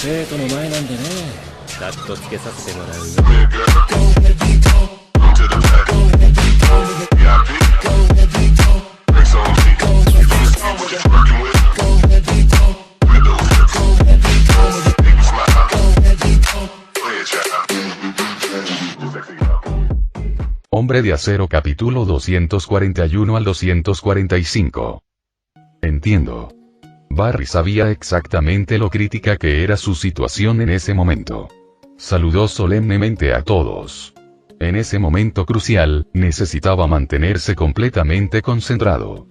生徒の前なんでね、カットつけさせてもらうよ。Hombre de Acero capítulo 241 al 245. Entiendo. Barry sabía exactamente lo crítica que era su situación en ese momento. Saludó solemnemente a todos. En ese momento crucial, necesitaba mantenerse completamente concentrado.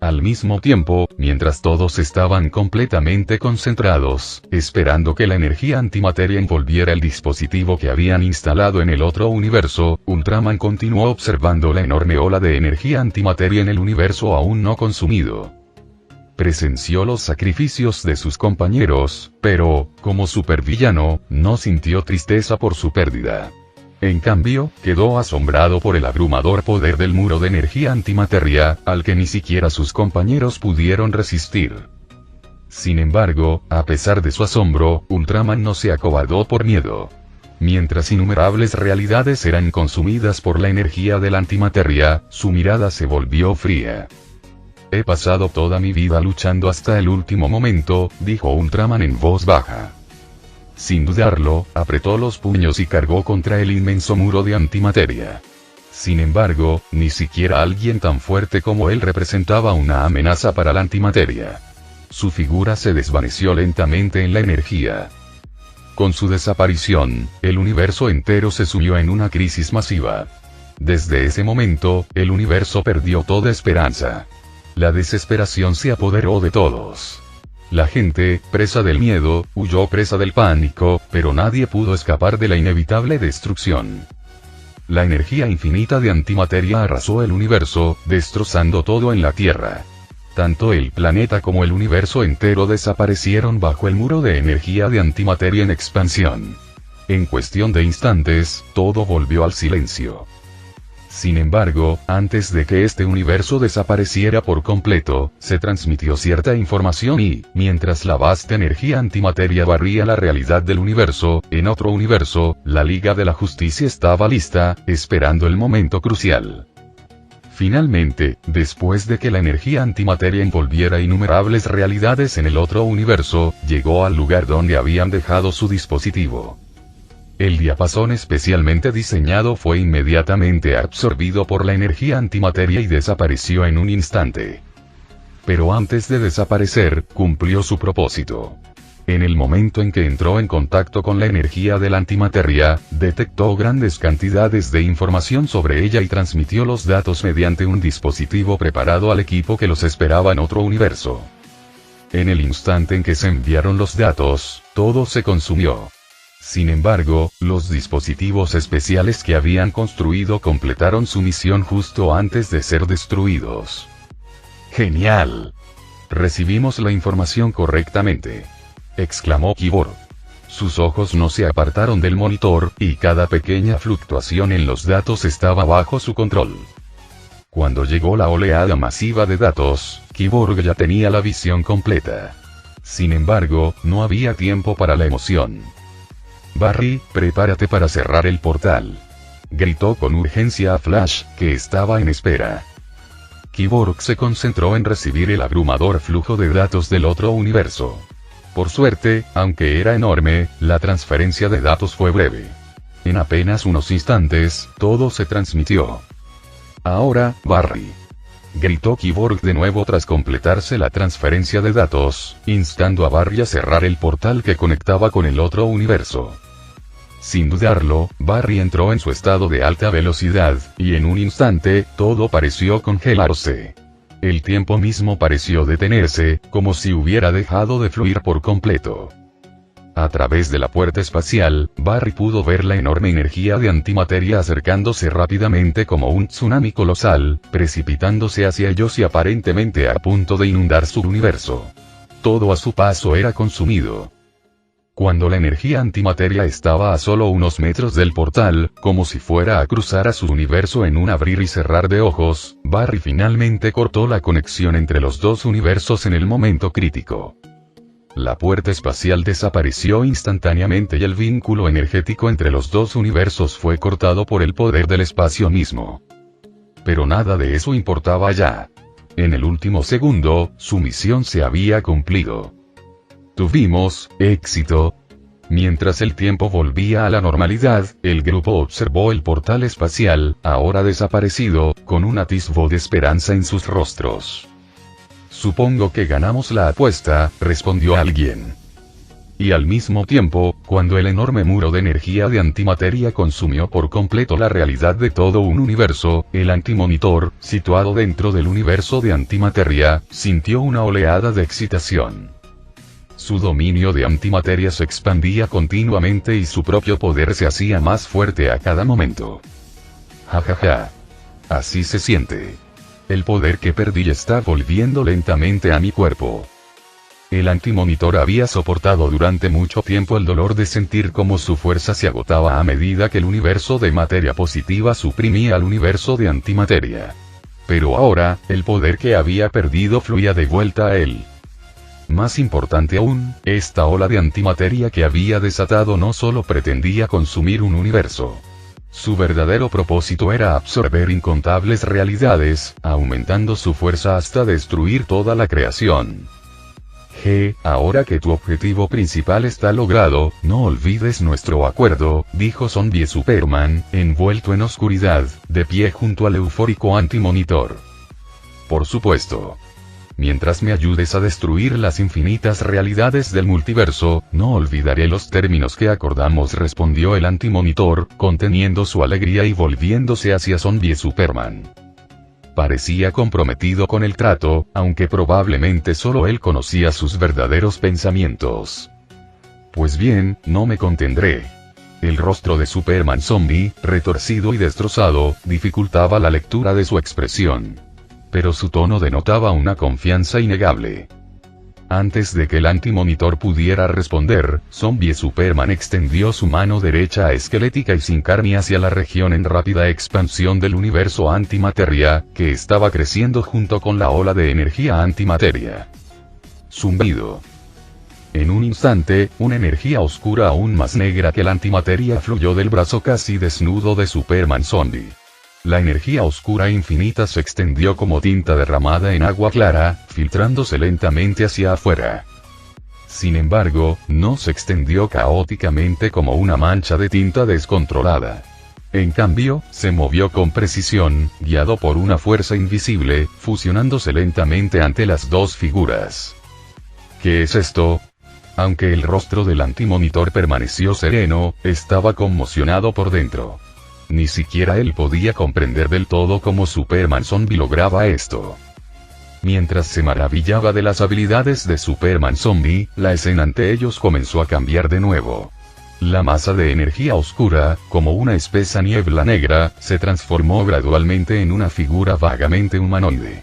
Al mismo tiempo, mientras todos estaban completamente concentrados, esperando que la energía antimateria envolviera el dispositivo que habían instalado en el otro universo, Ultraman continuó observando la enorme ola de energía antimateria en el universo aún no consumido. Presenció los sacrificios de sus compañeros, pero, como supervillano, no sintió tristeza por su pérdida. En cambio, quedó asombrado por el abrumador poder del muro de energía antimateria, al que ni siquiera sus compañeros pudieron resistir. Sin embargo, a pesar de su asombro, Ultraman no se acobardó por miedo. Mientras innumerables realidades eran consumidas por la energía de la antimateria, su mirada se volvió fría. He pasado toda mi vida luchando hasta el último momento, dijo Ultraman en voz baja. Sin dudarlo, apretó los puños y cargó contra el inmenso muro de antimateria. Sin embargo, ni siquiera alguien tan fuerte como él representaba una amenaza para la antimateria. Su figura se desvaneció lentamente en la energía. Con su desaparición, el universo entero se sumió en una crisis masiva. Desde ese momento, el universo perdió toda esperanza. La desesperación se apoderó de todos. La gente, presa del miedo, huyó presa del pánico, pero nadie pudo escapar de la inevitable destrucción. La energía infinita de antimateria arrasó el universo, destrozando todo en la Tierra. Tanto el planeta como el universo entero desaparecieron bajo el muro de energía de antimateria en expansión. En cuestión de instantes, todo volvió al silencio. Sin embargo, antes de que este universo desapareciera por completo, se transmitió cierta información y, mientras la vasta energía antimateria barría la realidad del universo, en otro universo, la Liga de la Justicia estaba lista, esperando el momento crucial. Finalmente, después de que la energía antimateria envolviera innumerables realidades en el otro universo, llegó al lugar donde habían dejado su dispositivo. El diapasón especialmente diseñado fue inmediatamente absorbido por la energía antimateria y desapareció en un instante. Pero antes de desaparecer, cumplió su propósito. En el momento en que entró en contacto con la energía de la antimateria, detectó grandes cantidades de información sobre ella y transmitió los datos mediante un dispositivo preparado al equipo que los esperaba en otro universo. En el instante en que se enviaron los datos, todo se consumió. Sin embargo, los dispositivos especiales que habían construido completaron su misión justo antes de ser destruidos. ¡Genial! Recibimos la información correctamente, exclamó Cyborg. Sus ojos no se apartaron del monitor, y cada pequeña fluctuación en los datos estaba bajo su control. Cuando llegó la oleada masiva de datos, Cyborg ya tenía la visión completa. Sin embargo, no había tiempo para la emoción. Barry, prepárate para cerrar el portal, gritó con urgencia a Flash, que estaba en espera. Cyborg se concentró en recibir el abrumador flujo de datos del otro universo. Por suerte, aunque era enorme, la transferencia de datos fue breve. En apenas unos instantes, todo se transmitió. Ahora, Barry, gritó Cyborg de nuevo tras completarse la transferencia de datos, instando a Barry a cerrar el portal que conectaba con el otro universo. Sin dudarlo, Barry entró en su estado de alta velocidad, y en un instante, todo pareció congelarse. El tiempo mismo pareció detenerse, como si hubiera dejado de fluir por completo. A través de la puerta espacial, Barry pudo ver la enorme energía de antimateria acercándose rápidamente como un tsunami colosal, precipitándose hacia ellos y aparentemente a punto de inundar su universo. Todo a su paso era consumido. Cuando la energía antimateria estaba a solo unos metros del portal, como si fuera a cruzar a su universo en un abrir y cerrar de ojos, Barry finalmente cortó la conexión entre los dos universos en el momento crítico. la puerta espacial desapareció instantáneamente y el vínculo energético entre los dos universos fue cortado por el poder del espacio mismo. Pero nada de eso importaba ya. En el último segundo, su misión se había cumplido. Tuvimos éxito. Mientras el tiempo volvía a la normalidad, el grupo observó el portal espacial, ahora desaparecido, con un atisbo de esperanza en sus rostros. Supongo que ganamos la apuesta, respondió alguien. Y al mismo tiempo, cuando el enorme muro de energía de antimateria consumió por completo la realidad de todo un universo, el antimonitor, situado dentro del universo de antimateria, sintió una oleada de excitación. Su dominio de antimateria se expandía continuamente y su propio poder se hacía más fuerte a cada momento. Jajaja. Así se siente. El poder que perdí está volviendo lentamente a mi cuerpo. El antimonitor había soportado durante mucho tiempo el dolor de sentir cómo su fuerza se agotaba a medida que el universo de materia positiva suprimía al universo de antimateria. Pero ahora, el poder que había perdido fluía de vuelta a él. Más importante aún, esta ola de antimateria que había desatado no solo pretendía consumir un universo. Su verdadero propósito era absorber incontables realidades, aumentando su fuerza hasta destruir toda la creación. Ahora que tu objetivo principal está logrado, no olvides nuestro acuerdo, dijo Zombie Superman, envuelto en oscuridad, de pie junto al eufórico antimonitor. Por supuesto. Mientras me ayudes a destruir las infinitas realidades del multiverso, no olvidaré los términos que acordamos, respondió el antimonitor, conteniendo su alegría y volviéndose hacia Zombie Superman. Parecía comprometido con el trato, aunque probablemente solo él conocía sus verdaderos pensamientos. Pues bien, no me contendré. El rostro de Superman Zombie, retorcido y destrozado, dificultaba la lectura de su expresión. Pero su tono denotaba una confianza innegable. Antes de que el antimonitor pudiera responder, Zombie Superman extendió su mano derecha esquelética y sin carne hacia la región en rápida expansión del universo antimateria, que estaba creciendo junto con la ola de energía antimateria. Zumbido. En un instante, una energía oscura aún más negra que la antimateria fluyó del brazo casi desnudo de Superman Zombie. La energía oscura infinita se extendió como tinta derramada en agua clara, filtrándose lentamente hacia afuera. Sin embargo, no se extendió caóticamente como una mancha de tinta descontrolada. En cambio, se movió con precisión, guiado por una fuerza invisible, fusionándose lentamente ante las dos figuras. ¿Qué es esto? Aunque el rostro del antimonitor permaneció sereno, estaba conmocionado por dentro. Ni siquiera él podía comprender del todo cómo Superman Zombie lograba esto. Mientras se maravillaba de las habilidades de Superman Zombie, la escena ante ellos comenzó a cambiar de nuevo. La masa de energía oscura, como una espesa niebla negra, se transformó gradualmente en una figura vagamente humanoide.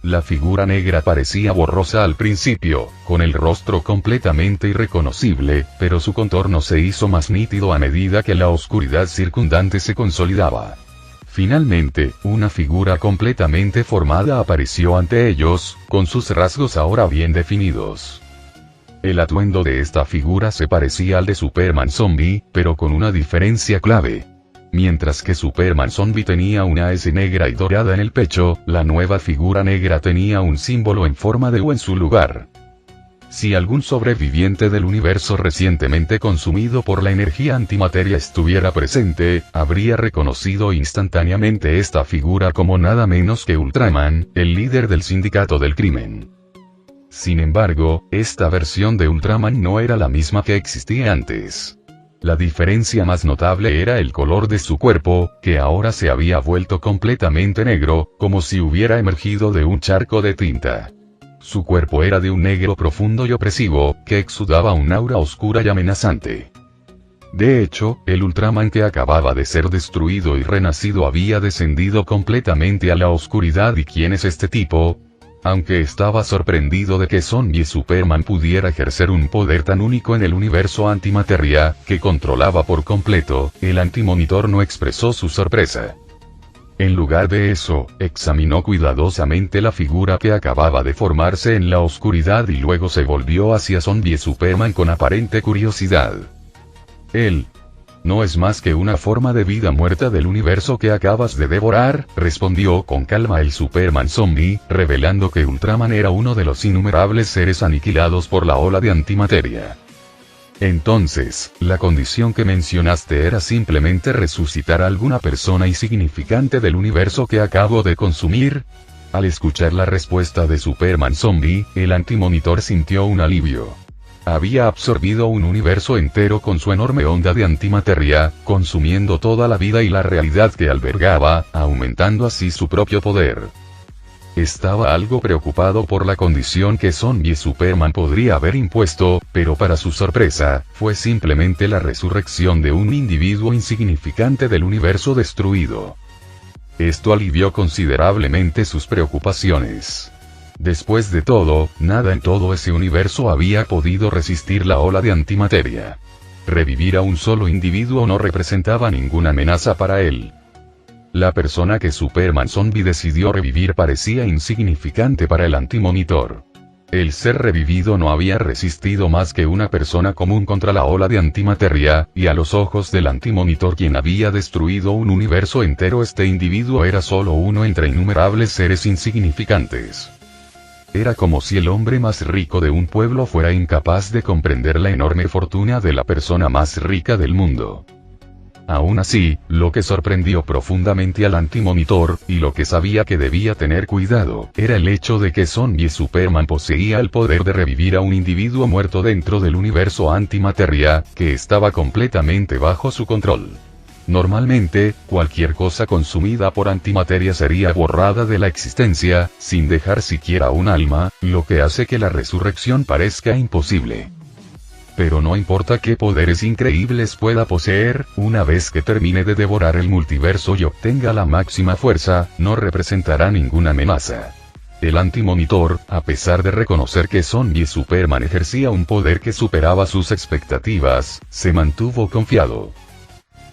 La figura negra parecía borrosa al principio, con el rostro completamente irreconocible, pero su contorno se hizo más nítido a medida que la oscuridad circundante se consolidaba. Finalmente, una figura completamente formada apareció ante ellos, con sus rasgos ahora bien definidos. El atuendo de esta figura se parecía al de Superman Zombie, pero con una diferencia clave. Mientras que Superman Zombie tenía una S negra y dorada en el pecho, la nueva figura negra tenía un símbolo en forma de U en su lugar. Si algún sobreviviente del universo recientemente consumido por la energía antimateria estuviera presente, habría reconocido instantáneamente esta figura como nada menos que Ultraman, el líder del sindicato del crimen. Sin embargo, esta versión de Ultraman no era la misma que existía antes. La diferencia más notable era el color de su cuerpo, que ahora se había vuelto completamente negro, como si hubiera emergido de un charco de tinta. Su cuerpo era de un negro profundo y opresivo, que exudaba un aura oscura y amenazante. De hecho, el Ultraman que acababa de ser destruido y renacido había descendido completamente a la oscuridad. ¿Y quién es este tipo? Aunque estaba sorprendido de que Zombie Superman pudiera ejercer un poder tan único en el universo antimateria, que controlaba por completo, el antimonitor no expresó su sorpresa. En lugar de eso, examinó cuidadosamente la figura que acababa de formarse en la oscuridad y luego se volvió hacia Zombie Superman con aparente curiosidad. Él no es más que una forma de vida muerta del universo que acabas de devorar, respondió con calma el Superman zombie, revelando que Ultraman era uno de los innumerables seres aniquilados por la ola de antimateria. Entonces, la condición que mencionaste era simplemente resucitar a alguna persona insignificante del universo que acabo de consumir. Al escuchar la respuesta de Superman zombie, el antimonitor sintió un alivio. Había absorbido un universo entero con su enorme onda de antimateria, consumiendo toda la vida y la realidad que albergaba, aumentando así su propio poder. Estaba algo preocupado por la condición que Zombie Superman podría haber impuesto, pero para su sorpresa, fue simplemente la resurrección de un individuo insignificante del universo destruido. Esto alivió considerablemente sus preocupaciones. Después de todo, nada en todo ese universo había podido resistir la ola de antimateria. Revivir a un solo individuo no representaba ninguna amenaza para él. La persona que Superman Zombie decidió revivir parecía insignificante para el antimonitor. El ser revivido no había resistido más que una persona común contra la ola de antimateria, y a los ojos del antimonitor quien había destruido un universo entero, este individuo era solo uno entre innumerables seres insignificantes. Era como si el hombre más rico de un pueblo fuera incapaz de comprender la enorme fortuna de la persona más rica del mundo. Aún así, lo que sorprendió profundamente al antimonitor, y lo que sabía que debía tener cuidado, era el hecho de que Zombie Superman poseía el poder de revivir a un individuo muerto dentro del universo antimateria, que estaba completamente bajo su control. Normalmente, cualquier cosa consumida por antimateria sería borrada de la existencia, sin dejar siquiera un alma, lo que hace que la resurrección parezca imposible. Pero no importa qué poderes increíbles pueda poseer, una vez que termine de devorar el multiverso y obtenga la máxima fuerza, no representará ninguna amenaza. El antimonitor, a pesar de reconocer que Zombie Superman ejercía un poder que superaba sus expectativas, se mantuvo confiado.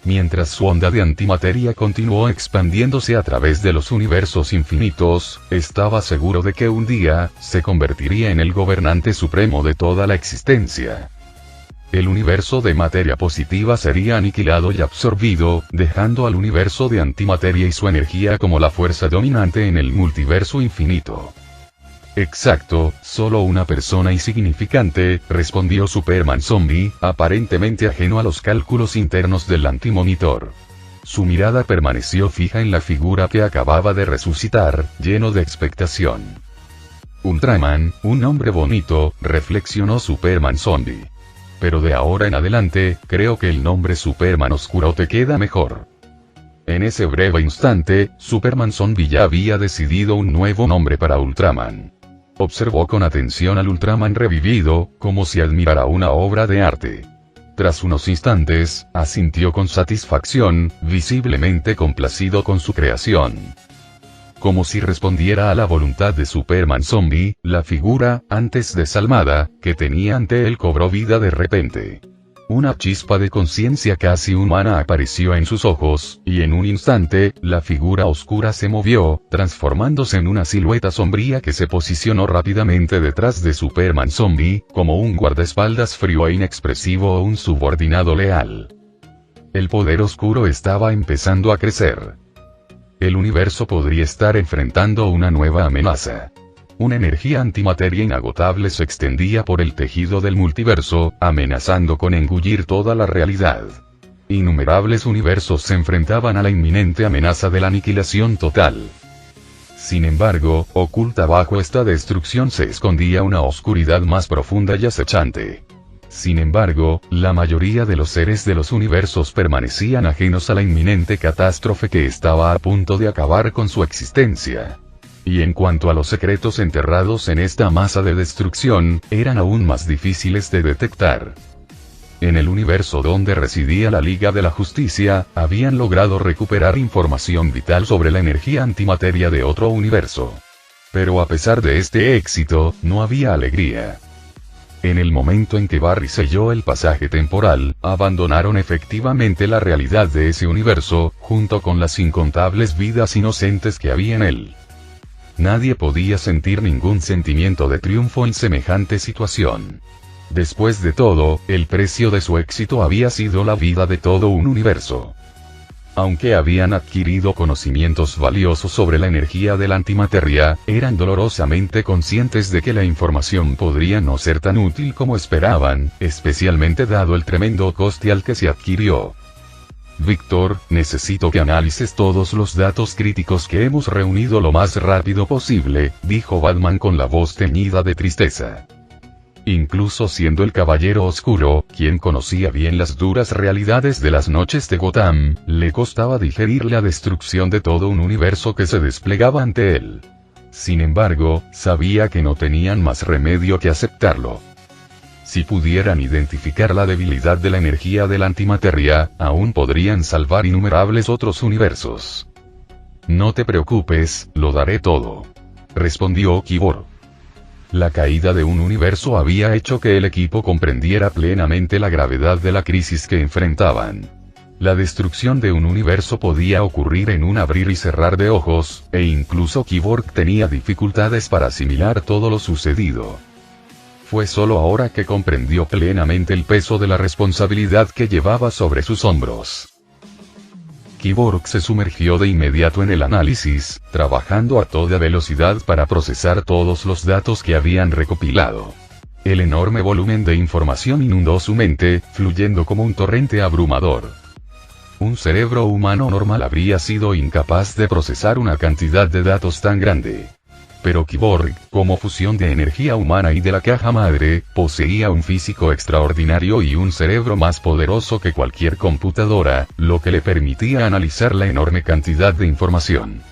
Mientras su onda de antimateria continuó expandiéndose a través de los universos infinitos, estaba seguro de que un día, se convertiría en el gobernante supremo de toda la existencia. El universo de materia positiva sería aniquilado y absorbido, dejando al universo de antimateria y su energía como la fuerza dominante en el multiverso infinito. Exacto, solo una persona insignificante, respondió Superman Zombie, aparentemente ajeno a los cálculos internos del antimonitor. Su mirada permaneció fija en la figura que acababa de resucitar, lleno de expectación. Ultraman, un nombre bonito, reflexionó Superman Zombie. Pero de ahora en adelante, creo que el nombre Superman Oscuro te queda mejor. En ese breve instante, Superman Zombie ya había decidido un nuevo nombre para Ultraman. Observó con atención al Ultraman revivido, como si admirara una obra de arte. Tras unos instantes, asintió con satisfacción, visiblemente complacido con su creación. Como si respondiera a la voluntad de Superman Zombie, la figura, antes desalmada, que tenía ante él cobró vida de repente. Una chispa de conciencia casi humana apareció en sus ojos, y en un instante, la figura oscura se movió, transformándose en una silueta sombría que se posicionó rápidamente detrás de Superman Zombie, como un guardaespaldas frío e inexpresivo o un subordinado leal. El poder oscuro estaba empezando a crecer. El universo podría estar enfrentando una nueva amenaza. Una energía antimateria inagotable se extendía por el tejido del multiverso, amenazando con engullir toda la realidad. Innumerables universos se enfrentaban a la inminente amenaza de la aniquilación total. Sin embargo, oculta bajo esta destrucción se escondía una oscuridad más profunda y acechante. Sin embargo, la mayoría de los seres de los universos permanecían ajenos a la inminente catástrofe que estaba a punto de acabar con su existencia. Y en cuanto a los secretos enterrados en esta masa de destrucción, eran aún más difíciles de detectar. En el universo donde residía la Liga de la Justicia, habían logrado recuperar información vital sobre la energía antimateria de otro universo. Pero a pesar de este éxito, no había alegría. En el momento en que Barry selló el pasaje temporal, abandonaron efectivamente la realidad de ese universo, junto con las incontables vidas inocentes que había en él. Nadie podía sentir ningún sentimiento de triunfo en semejante situación. Después de todo, el precio de su éxito había sido la vida de todo un universo. Aunque habían adquirido conocimientos valiosos sobre la energía de la antimateria, eran dolorosamente conscientes de que la información podría no ser tan útil como esperaban, especialmente dado el tremendo coste al que se adquirió. Víctor, necesito que analices todos los datos críticos que hemos reunido lo más rápido posible, dijo Batman con la voz teñida de tristeza. Incluso siendo el Caballero Oscuro, quien conocía bien las duras realidades de las noches de Gotham, le costaba digerir la destrucción de todo un universo que se desplegaba ante él. Sin embargo, sabía que no tenían más remedio que aceptarlo. Si pudieran identificar la debilidad de la energía de la antimateria, aún podrían salvar innumerables otros universos. No te preocupes, lo daré todo, respondió Cyborg. La caída de un universo había hecho que el equipo comprendiera plenamente la gravedad de la crisis que enfrentaban. La destrucción de un universo podía ocurrir en un abrir y cerrar de ojos, e incluso Cyborg tenía dificultades para asimilar todo lo sucedido. Fue solo ahora que comprendió plenamente el peso de la responsabilidad que llevaba sobre sus hombros. Cyborg se sumergió de inmediato en el análisis, trabajando a toda velocidad para procesar todos los datos que habían recopilado. El enorme volumen de información inundó su mente, fluyendo como un torrente abrumador. Un cerebro humano normal habría sido incapaz de procesar una cantidad de datos tan grande. Pero Cyborg, como fusión de energía humana y de la caja madre, poseía un físico extraordinario y un cerebro más poderoso que cualquier computadora, lo que le permitía analizar la enorme cantidad de información.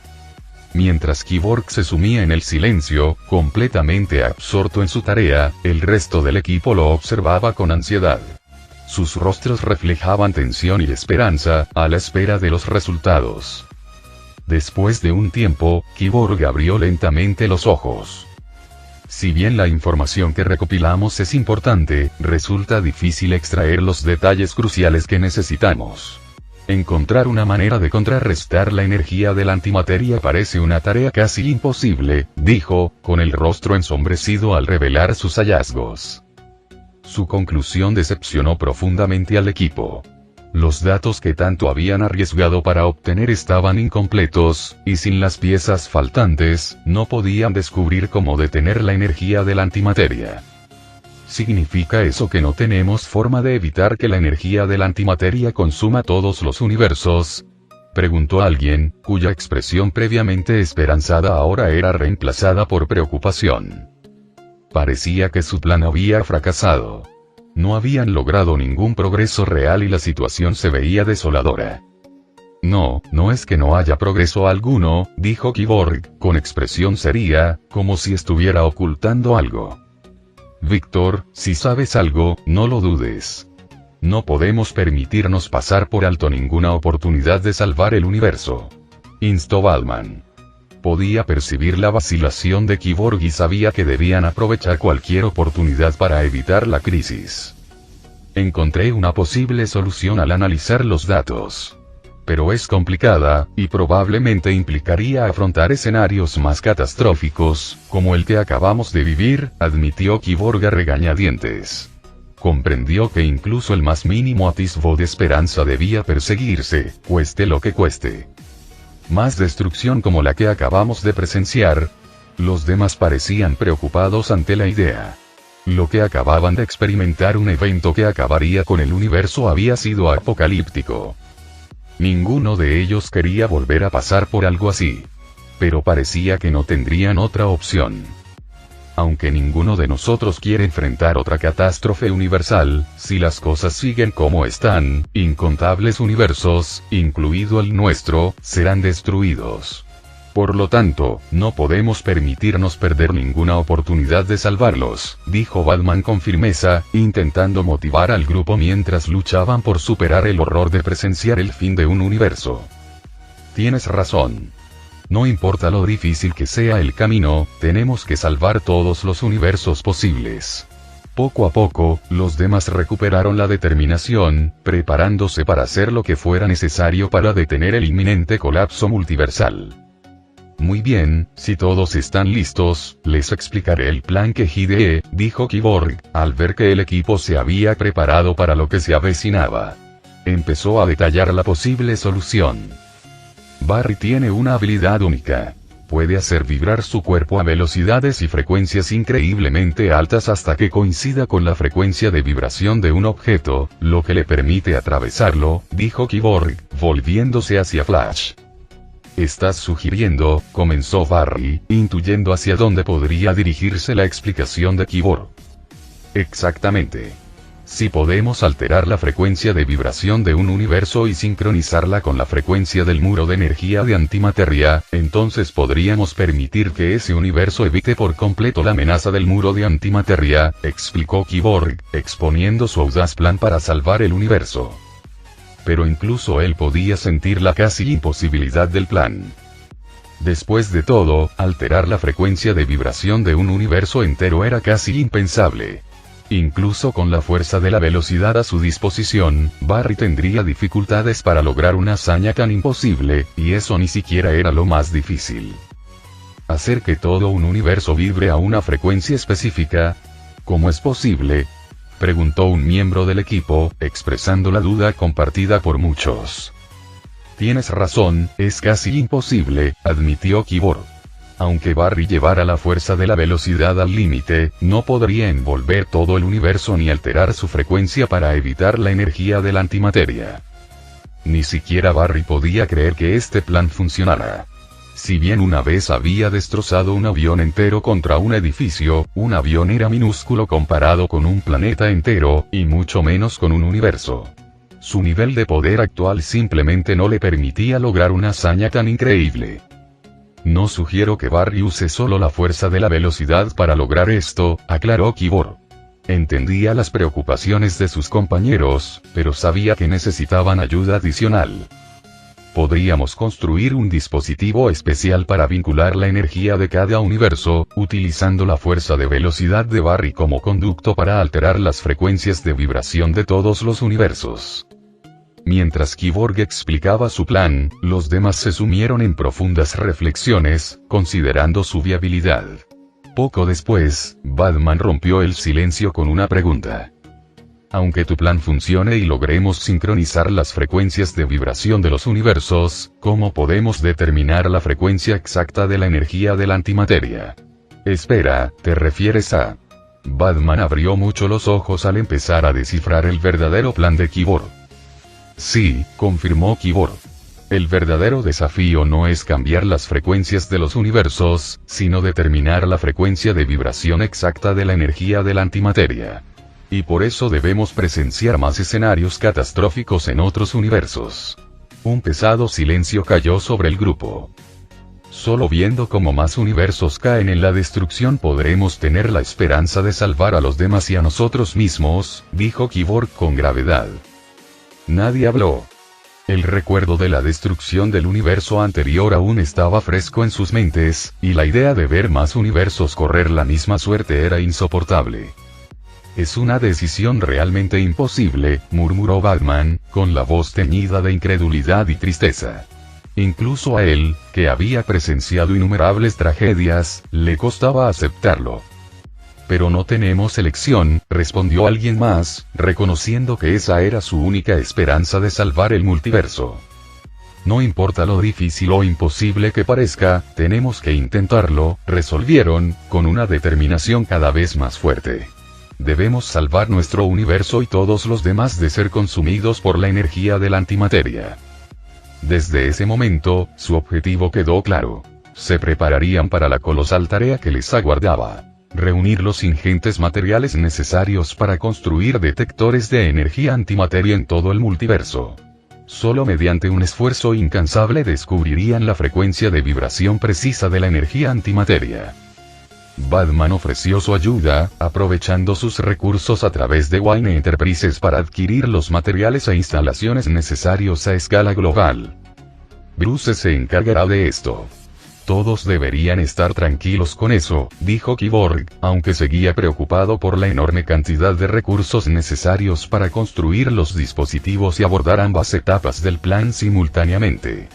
Mientras Cyborg se sumía en el silencio, completamente absorto en su tarea, el resto del equipo lo observaba con ansiedad. Sus rostros reflejaban tensión y esperanza, a la espera de los resultados. Después de un tiempo, Cyborg abrió lentamente los ojos. Si bien la información que recopilamos es importante, resulta difícil extraer los detalles cruciales que necesitamos. Encontrar una manera de contrarrestar la energía de la antimateria parece una tarea casi imposible, dijo, con el rostro ensombrecido al revelar sus hallazgos. Su conclusión decepcionó profundamente al equipo. Los datos que tanto habían arriesgado para obtener estaban incompletos, y sin las piezas faltantes, no podían descubrir cómo detener la energía de la antimateria. ¿Significa eso que no tenemos forma de evitar que la energía de la antimateria consuma todos los universos? Preguntó alguien, cuya expresión previamente esperanzada ahora era reemplazada por preocupación. Parecía que su plan había fracasado. No habían logrado ningún progreso real y la situación se veía desoladora. No es que no haya progreso alguno, dijo Cyborg, con expresión seria, como si estuviera ocultando algo. Víctor, si sabes algo, no lo dudes. No podemos permitirnos pasar por alto ninguna oportunidad de salvar el universo, instó Batman. Podía percibir la vacilación de Cyborg y sabía que debían aprovechar cualquier oportunidad para evitar la crisis. Encontré una posible solución al analizar los datos. Pero es complicada, y probablemente implicaría afrontar escenarios más catastróficos, como el que acabamos de vivir, admitió Cyborg a regañadientes. Comprendió que incluso el más mínimo atisbo de esperanza debía perseguirse, cueste lo que cueste. Más destrucción como la que acabamos de presenciar. Los demás parecían preocupados ante la idea. Lo que acababan de experimentar, un evento que acabaría con el universo, había sido apocalíptico. Ninguno de ellos quería volver a pasar por algo así. Pero parecía que no tendrían otra opción. Aunque ninguno de nosotros quiere enfrentar otra catástrofe universal, si las cosas siguen como están, incontables universos, incluido el nuestro, serán destruidos. Por lo tanto, no podemos permitirnos perder ninguna oportunidad de salvarlos, dijo Batman con firmeza, intentando motivar al grupo mientras luchaban por superar el horror de presenciar el fin de un universo. Tienes razón. No importa lo difícil que sea el camino, tenemos que salvar todos los universos posibles. Poco a poco, los demás recuperaron la determinación, preparándose para hacer lo que fuera necesario para detener el inminente colapso multiversal. Muy bien, si todos están listos, les explicaré el plan que Hideo, dijo Kyborg, al ver que el equipo se había preparado para lo que se avecinaba. Empezó a detallar la posible solución. Barry tiene una habilidad única. Puede hacer vibrar su cuerpo a velocidades y frecuencias increíblemente altas hasta que coincida con la frecuencia de vibración de un objeto, lo que le permite atravesarlo, dijo Kyborg, volviéndose hacia Flash. «Estás sugiriendo», comenzó Barry, intuyendo hacia dónde podría dirigirse la explicación de Kyborg. «Exactamente. Si podemos alterar la frecuencia de vibración de un universo y sincronizarla con la frecuencia del muro de energía de antimateria, entonces podríamos permitir que ese universo evite por completo la amenaza del muro de antimateria», explicó Kyborg, exponiendo su audaz plan para salvar el universo. Pero incluso él podía sentir la casi imposibilidad del plan. Después de todo, alterar la frecuencia de vibración de un universo entero era casi impensable. Incluso con la fuerza de la velocidad a su disposición, Barry tendría dificultades para lograr una hazaña tan imposible, y eso ni siquiera era lo más difícil. Hacer que todo un universo vibre a una frecuencia específica. ¿Cómo es posible?, preguntó un miembro del equipo, expresando la duda compartida por muchos. Tienes razón, es casi imposible, admitió Kyborg. Aunque Barry llevara la fuerza de la velocidad al límite, no podría envolver todo el universo ni alterar su frecuencia para evitar la energía de la antimateria. Ni siquiera Barry podía creer que este plan funcionara. Si bien una vez había destrozado un avión entero contra un edificio, un avión era minúsculo comparado con un planeta entero, y mucho menos con un universo. Su nivel de poder actual simplemente no le permitía lograr una hazaña tan increíble. No sugiero que Barry use solo la fuerza de la velocidad para lograr esto, aclaró Kyborg. Entendía las preocupaciones de sus compañeros, pero sabía que necesitaban ayuda adicional. Podríamos construir un dispositivo especial para vincular la energía de cada universo, utilizando la fuerza de velocidad de Barry como conducto para alterar las frecuencias de vibración de todos los universos. Mientras Kyborg explicaba su plan, los demás se sumieron en profundas reflexiones, considerando su viabilidad. Poco después, Batman rompió el silencio con una pregunta. Aunque tu plan funcione y logremos sincronizar las frecuencias de vibración de los universos, ¿cómo podemos determinar la frecuencia exacta de la energía de la antimateria? Espera, ¿te refieres a...? Batman abrió mucho los ojos al empezar a descifrar el verdadero plan de Kyborg. Sí, confirmó Kyborg. El verdadero desafío no es cambiar las frecuencias de los universos, sino determinar la frecuencia de vibración exacta de la energía de la antimateria. Y por eso debemos presenciar más escenarios catastróficos en otros universos. Un pesado silencio cayó sobre el grupo. Solo viendo cómo más universos caen en la destrucción podremos tener la esperanza de salvar a los demás y a nosotros mismos, dijo Kyborg con gravedad. Nadie habló. El recuerdo de la destrucción del universo anterior aún estaba fresco en sus mentes, y la idea de ver más universos correr la misma suerte era insoportable. Es una decisión realmente imposible, murmuró Batman, con la voz teñida de incredulidad y tristeza. Incluso a él, que había presenciado innumerables tragedias, le costaba aceptarlo. Pero no tenemos elección, respondió alguien más, reconociendo que esa era su única esperanza de salvar el multiverso. No importa lo difícil o imposible que parezca, tenemos que intentarlo, resolvieron, con una determinación cada vez más fuerte. Debemos salvar nuestro universo y todos los demás de ser consumidos por la energía de la antimateria. Desde ese momento, su objetivo quedó claro. Se prepararían para la colosal tarea que les aguardaba. Reunir los ingentes materiales necesarios para construir detectores de energía antimateria en todo el multiverso. Solo mediante un esfuerzo incansable descubrirían la frecuencia de vibración precisa de la energía antimateria. Batman ofreció su ayuda, aprovechando sus recursos a través de Wayne Enterprises para adquirir los materiales e instalaciones necesarios a escala global. Bruce se encargará de esto. Todos deberían estar tranquilos con eso, dijo Kyborg, aunque seguía preocupado por la enorme cantidad de recursos necesarios para construir los dispositivos y abordar ambas etapas del plan simultáneamente.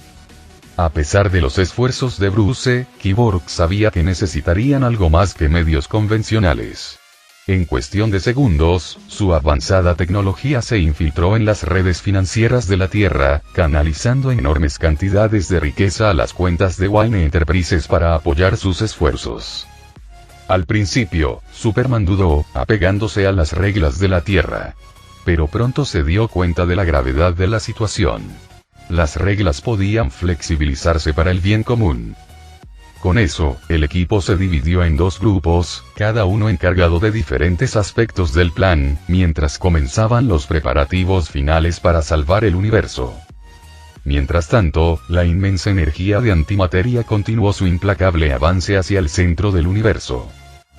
A pesar de los esfuerzos de Bruce, Kyborg sabía que necesitarían algo más que medios convencionales. En cuestión de segundos, su avanzada tecnología se infiltró en las redes financieras de la Tierra, canalizando enormes cantidades de riqueza a las cuentas de Wayne Enterprises para apoyar sus esfuerzos. Al principio, Superman dudó, apegándose a las reglas de la Tierra. Pero pronto se dio cuenta de la gravedad de la situación. Las reglas podían flexibilizarse para el bien común. Con eso, el equipo se dividió en dos grupos, cada uno encargado de diferentes aspectos del plan, mientras comenzaban los preparativos finales para salvar el universo. Mientras tanto, la inmensa energía de antimateria continuó su implacable avance hacia el centro del universo.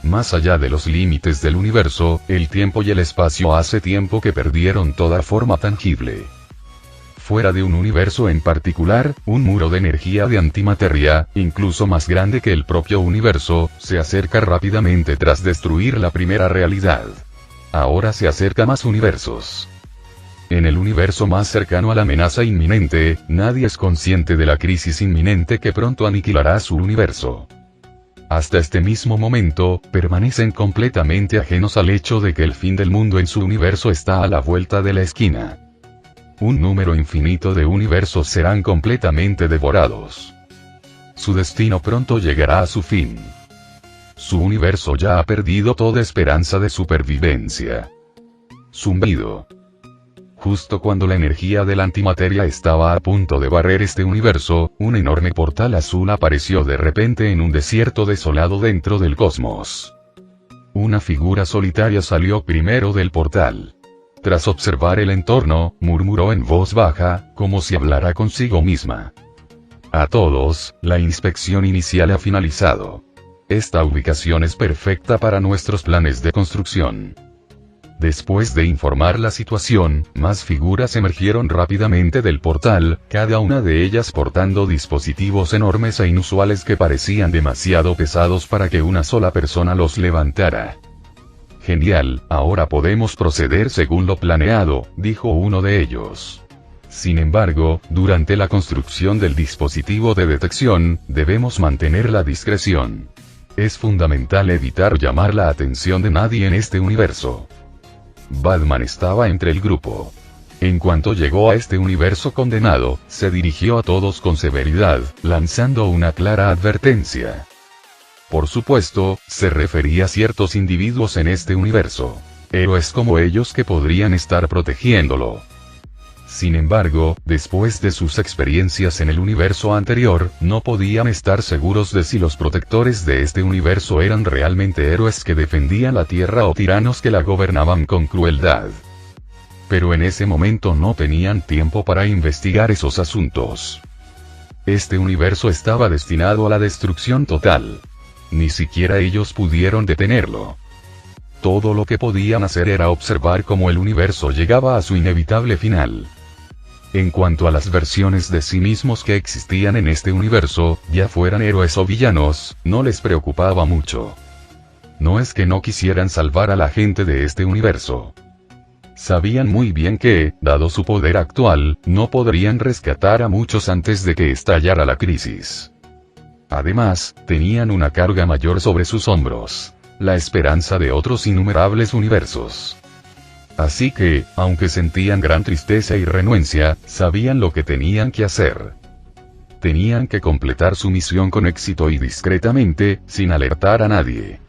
Más allá de los límites del universo, el tiempo y el espacio hace tiempo que perdieron toda forma tangible. Fuera de un universo en particular, un muro de energía de antimateria, incluso más grande que el propio universo, se acerca rápidamente tras destruir la primera realidad. Ahora se acerca más universos. En el universo más cercano a la amenaza inminente, nadie es consciente de la crisis inminente que pronto aniquilará su universo. Hasta este mismo momento, permanecen completamente ajenos al hecho de que el fin del mundo en su universo está a la vuelta de la esquina. Un número infinito de universos serán completamente devorados. Su destino pronto llegará a su fin. Su universo ya ha perdido toda esperanza de supervivencia. Zumbido. Justo cuando la energía de la antimateria estaba a punto de barrer este universo, un enorme portal azul apareció de repente en un desierto desolado dentro del cosmos. Una figura solitaria salió primero del portal. Tras observar el entorno, murmuró en voz baja, como si hablara consigo misma. A todos, la inspección inicial ha finalizado. Esta ubicación es perfecta para nuestros planes de construcción. Después de informar la situación, más figuras emergieron rápidamente del portal, cada una de ellas portando dispositivos enormes e inusuales que parecían demasiado pesados para que una sola persona los levantara. Genial, ahora podemos proceder según lo planeado, dijo uno de ellos. Sin embargo, durante la construcción del dispositivo de detección, debemos mantener la discreción. Es fundamental evitar llamar la atención de nadie en este universo. Batman estaba entre el grupo. En cuanto llegó a este universo condenado, se dirigió a todos con severidad, lanzando una clara advertencia. Por supuesto, se refería a ciertos individuos en este universo. Héroes como ellos que podrían estar protegiéndolo. Sin embargo, después de sus experiencias en el universo anterior, no podían estar seguros de si los protectores de este universo eran realmente héroes que defendían la Tierra o tiranos que la gobernaban con crueldad. Pero en ese momento no tenían tiempo para investigar esos asuntos. Este universo estaba destinado a la destrucción total. Ni siquiera ellos pudieron detenerlo. Todo lo que podían hacer era observar cómo el universo llegaba a su inevitable final. En cuanto a las versiones de sí mismos que existían en este universo, ya fueran héroes o villanos, no les preocupaba mucho. No es que no quisieran salvar a la gente de este universo. Sabían muy bien que, dado su poder actual, no podrían rescatar a muchos antes de que estallara la crisis. Además, tenían una carga mayor sobre sus hombros, la esperanza de otros innumerables universos. Así que, aunque sentían gran tristeza y renuencia, sabían lo que tenían que hacer. Tenían que completar su misión con éxito y discretamente, sin alertar a nadie.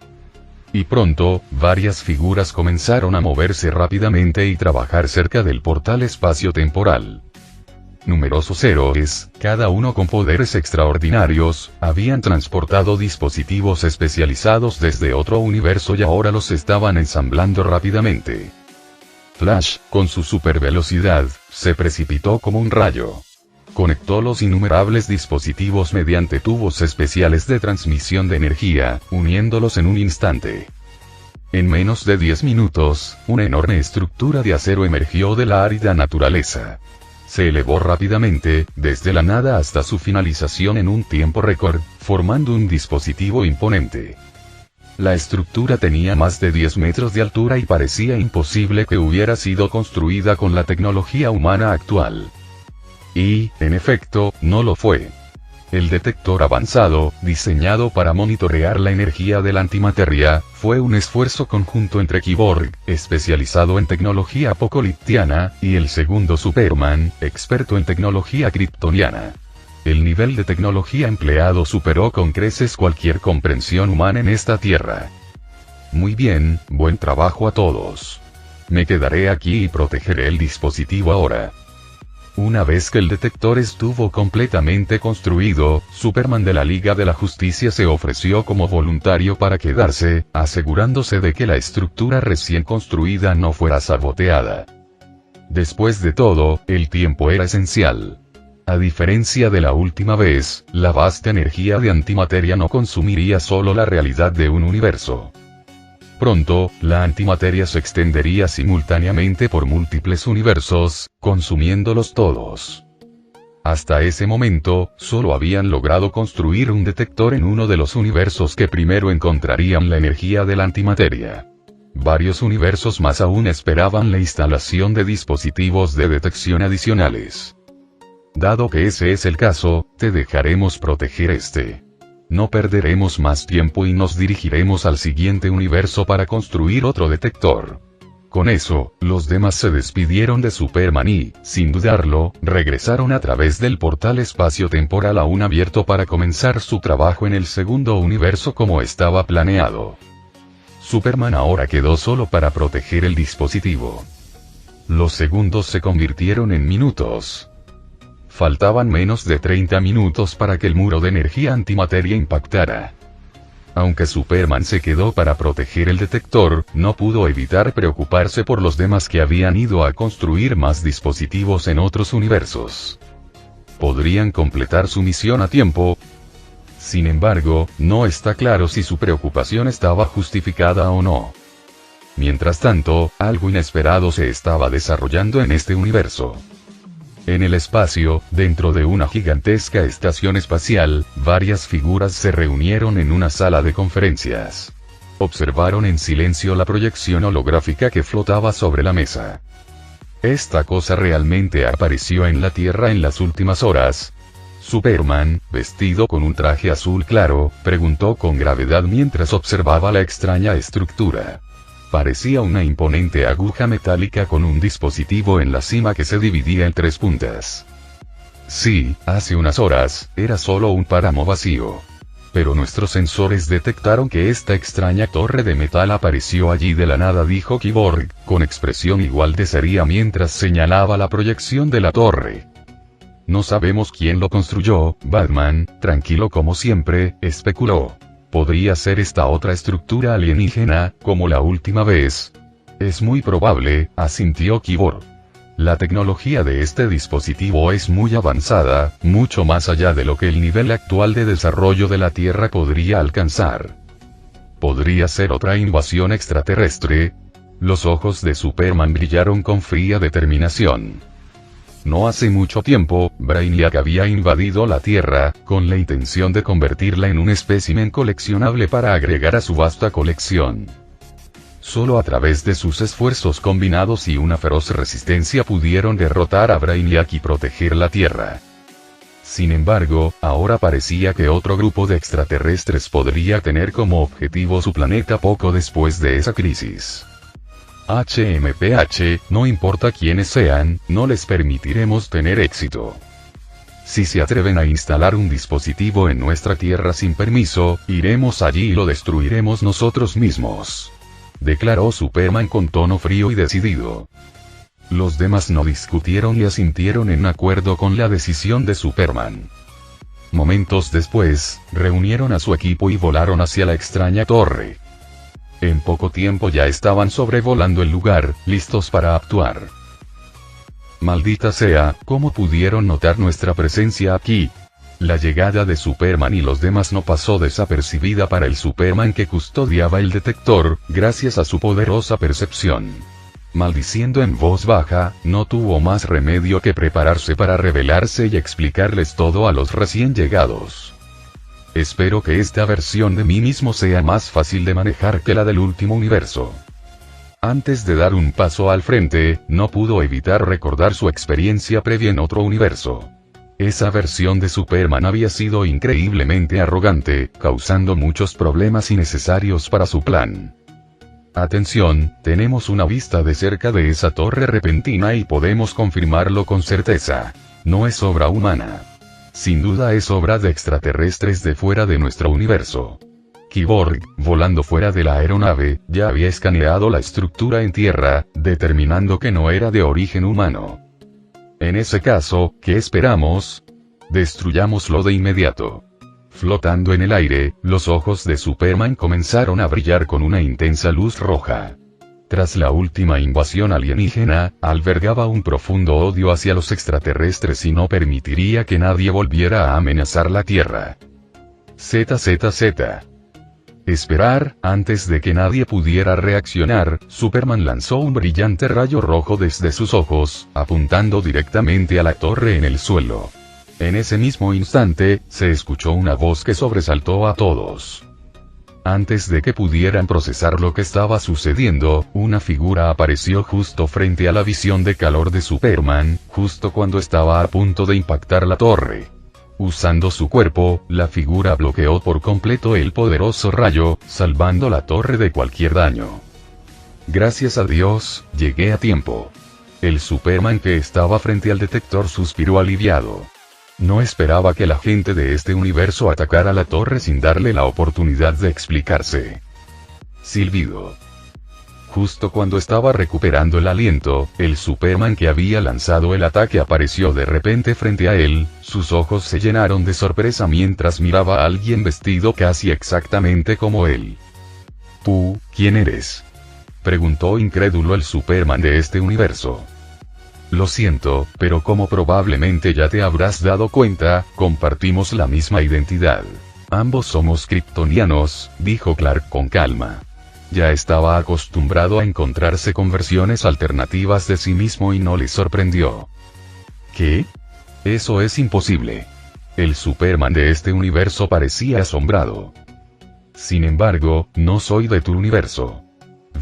Y pronto, varias figuras comenzaron a moverse rápidamente y trabajar cerca del portal espacio-temporal. Numerosos héroes, cada uno con poderes extraordinarios, habían transportado dispositivos especializados desde otro universo y ahora los estaban ensamblando rápidamente. Flash, con su supervelocidad, se precipitó como un rayo. Conectó los innumerables dispositivos mediante tubos especiales de transmisión de energía, uniéndolos en un instante. En menos de 10 minutos, una enorme estructura de acero emergió de la árida naturaleza. Se elevó rápidamente, desde la nada hasta su finalización en un tiempo récord, formando un dispositivo imponente. La estructura tenía más de 10 metros de altura y parecía imposible que hubiera sido construida con la tecnología humana actual. Y, en efecto, no lo fue. El detector avanzado, diseñado para monitorear la energía de la antimateria, fue un esfuerzo conjunto entre Kyborg, especializado en tecnología apocaliptiana, y el segundo Superman, experto en tecnología kryptoniana. El nivel de tecnología empleado superó con creces cualquier comprensión humana en esta tierra. Muy bien, buen trabajo a todos. Me quedaré aquí y protegeré el dispositivo ahora. Una vez que el detector estuvo completamente construido, Superman de la Liga de la Justicia se ofreció como voluntario para quedarse, asegurándose de que la estructura recién construida no fuera saboteada. Después de todo, el tiempo era esencial. A diferencia de la última vez, la vasta energía de antimateria no consumiría solo la realidad de un universo. Pronto, la antimateria se extendería simultáneamente por múltiples universos, consumiéndolos todos. Hasta ese momento, solo habían logrado construir un detector en uno de los universos que primero encontrarían la energía de la antimateria. Varios universos más aún esperaban la instalación de dispositivos de detección adicionales. Dado que ese es el caso, te dejaremos proteger este. No perderemos más tiempo y nos dirigiremos al siguiente universo para construir otro detector. Con eso, los demás se despidieron de Superman y, sin dudarlo, regresaron a través del portal espacio-temporal aún abierto para comenzar su trabajo en el segundo universo como estaba planeado. Superman ahora quedó solo para proteger el dispositivo. Los segundos se convirtieron en minutos. Faltaban menos de 30 minutos para que el muro de energía antimateria impactara. Aunque Superman se quedó para proteger el detector, no pudo evitar preocuparse por los demás que habían ido a construir más dispositivos en otros universos. ¿Podrían completar su misión a tiempo? Sin embargo, no está claro si su preocupación estaba justificada o no. Mientras tanto, algo inesperado se estaba desarrollando en este universo. En el espacio, dentro de una gigantesca estación espacial, varias figuras se reunieron en una sala de conferencias. Observaron en silencio la proyección holográfica que flotaba sobre la mesa. Esta cosa realmente apareció en la Tierra en las últimas horas. Superman, vestido con un traje azul claro, preguntó con gravedad mientras observaba la extraña estructura. Parecía una imponente aguja metálica con un dispositivo en la cima que se dividía en 3 puntas. Sí, hace unas horas, era solo un páramo vacío. Pero nuestros sensores detectaron que esta extraña torre de metal apareció allí de la nada, dijo Kyborg, con expresión igual de seria mientras señalaba la proyección de la torre. No sabemos quién lo construyó, Batman, tranquilo como siempre, especuló. ¿Podría ser esta otra estructura alienígena, como la última vez? Es muy probable, asintió Kyborg. La tecnología de este dispositivo es muy avanzada, mucho más allá de lo que el nivel actual de desarrollo de la Tierra podría alcanzar. ¿Podría ser otra invasión extraterrestre? Los ojos de Superman brillaron con fría determinación. No hace mucho tiempo, Brainiac había invadido la Tierra, con la intención de convertirla en un espécimen coleccionable para agregar a su vasta colección. Solo a través de sus esfuerzos combinados y una feroz resistencia pudieron derrotar a Brainiac y proteger la Tierra. Sin embargo, ahora parecía que otro grupo de extraterrestres podría tener como objetivo su planeta poco después de esa crisis. HMPH, no importa quiénes sean, no les permitiremos tener éxito. Si se atreven a instalar un dispositivo en nuestra Tierra sin permiso, iremos allí y lo destruiremos nosotros mismos. Declaró Superman con tono frío y decidido. Los demás no discutieron y asintieron en acuerdo con la decisión de Superman. Momentos después, reunieron a su equipo y volaron hacia la extraña torre. En poco tiempo ya estaban sobrevolando el lugar, listos para actuar. Maldita sea, ¿cómo pudieron notar nuestra presencia aquí? La llegada de Superman y los demás no pasó desapercibida para el Superman que custodiaba el detector, gracias a su poderosa percepción. Maldiciendo en voz baja, no tuvo más remedio que prepararse para revelarse y explicarles todo a los recién llegados. Espero que esta versión de mí mismo sea más fácil de manejar que la del último universo. Antes de dar un paso al frente, no pudo evitar recordar su experiencia previa en otro universo. Esa versión de Superman había sido increíblemente arrogante, causando muchos problemas innecesarios para su plan. Atención, tenemos una vista de cerca de esa torre repentina y podemos confirmarlo con certeza. No es obra humana. Sin duda es obra de extraterrestres de fuera de nuestro universo. Cyborg, volando fuera de la aeronave, ya había escaneado la estructura en tierra, determinando que no era de origen humano. En ese caso, ¿qué esperamos? Destruyámoslo de inmediato. Flotando en el aire, los ojos de Superman comenzaron a brillar con una intensa luz roja. Tras la última invasión alienígena, albergaba un profundo odio hacia los extraterrestres y no permitiría que nadie volviera a amenazar la Tierra. ZZZ. Esperar, antes de que nadie pudiera reaccionar, Superman lanzó un brillante rayo rojo desde sus ojos, apuntando directamente a la torre en el suelo. En ese mismo instante, se escuchó una voz que sobresaltó a todos. Antes de que pudieran procesar lo que estaba sucediendo, una figura apareció justo frente a la visión de calor de Superman, justo cuando estaba a punto de impactar la torre. Usando su cuerpo, la figura bloqueó por completo el poderoso rayo, salvando la torre de cualquier daño. Gracias a Dios, llegué a tiempo. El Superman que estaba frente al detector suspiró aliviado. No esperaba que la gente de este universo atacara la torre sin darle la oportunidad de explicarse. Silbido. Justo cuando estaba recuperando el aliento, el Superman que había lanzado el ataque apareció de repente frente a él, sus ojos se llenaron de sorpresa mientras miraba a alguien vestido casi exactamente como él. ¿Tú, quién eres?, preguntó incrédulo el Superman de este universo. Lo siento, pero como probablemente ya te habrás dado cuenta, compartimos la misma identidad. Ambos somos kryptonianos, dijo Clark con calma. Ya estaba acostumbrado a encontrarse con versiones alternativas de sí mismo y no le sorprendió. ¿Qué? Eso es imposible. El Superman de este universo parecía asombrado. Sin embargo, no soy de tu universo.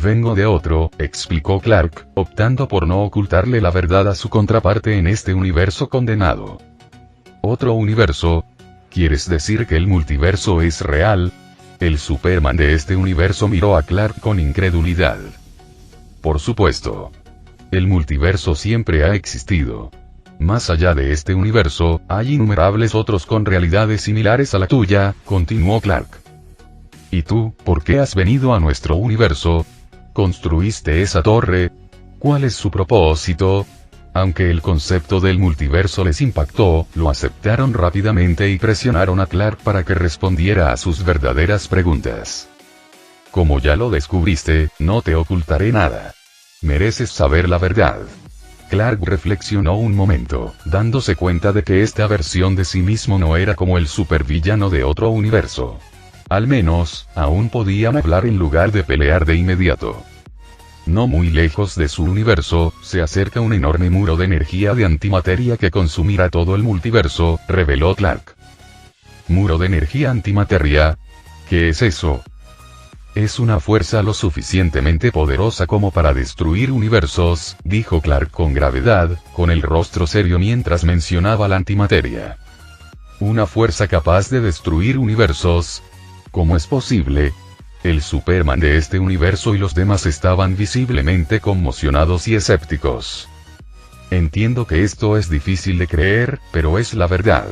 Vengo de otro, explicó Clark, optando por no ocultarle la verdad a su contraparte en este universo condenado. ¿Otro universo? ¿Quieres decir que el multiverso es real? El Superman de este universo miró a Clark con incredulidad. Por supuesto. El multiverso siempre ha existido. Más allá de este universo, hay innumerables otros con realidades similares a la tuya, continuó Clark. ¿Y tú, por qué has venido a nuestro universo? ¿Construiste esa torre? ¿Cuál es su propósito? Aunque el concepto del multiverso les impactó, lo aceptaron rápidamente y presionaron a Clark para que respondiera a sus verdaderas preguntas. Como ya lo descubriste, no te ocultaré nada. Mereces saber la verdad. Clark reflexionó un momento, dándose cuenta de que esta versión de sí mismo no era como el supervillano de otro universo. Al menos, aún podían hablar en lugar de pelear de inmediato. No muy lejos de su universo, se acerca un enorme muro de energía de antimateria que consumirá todo el multiverso, reveló Clark. ¿Muro de energía antimateria? ¿Qué es eso? Es una fuerza lo suficientemente poderosa como para destruir universos, dijo Clark con gravedad, con el rostro serio mientras mencionaba la antimateria. ¿Una fuerza capaz de destruir universos? ¿Cómo es posible? El Superman de este universo y los demás estaban visiblemente conmocionados y escépticos. Entiendo que esto es difícil de creer, pero es la verdad.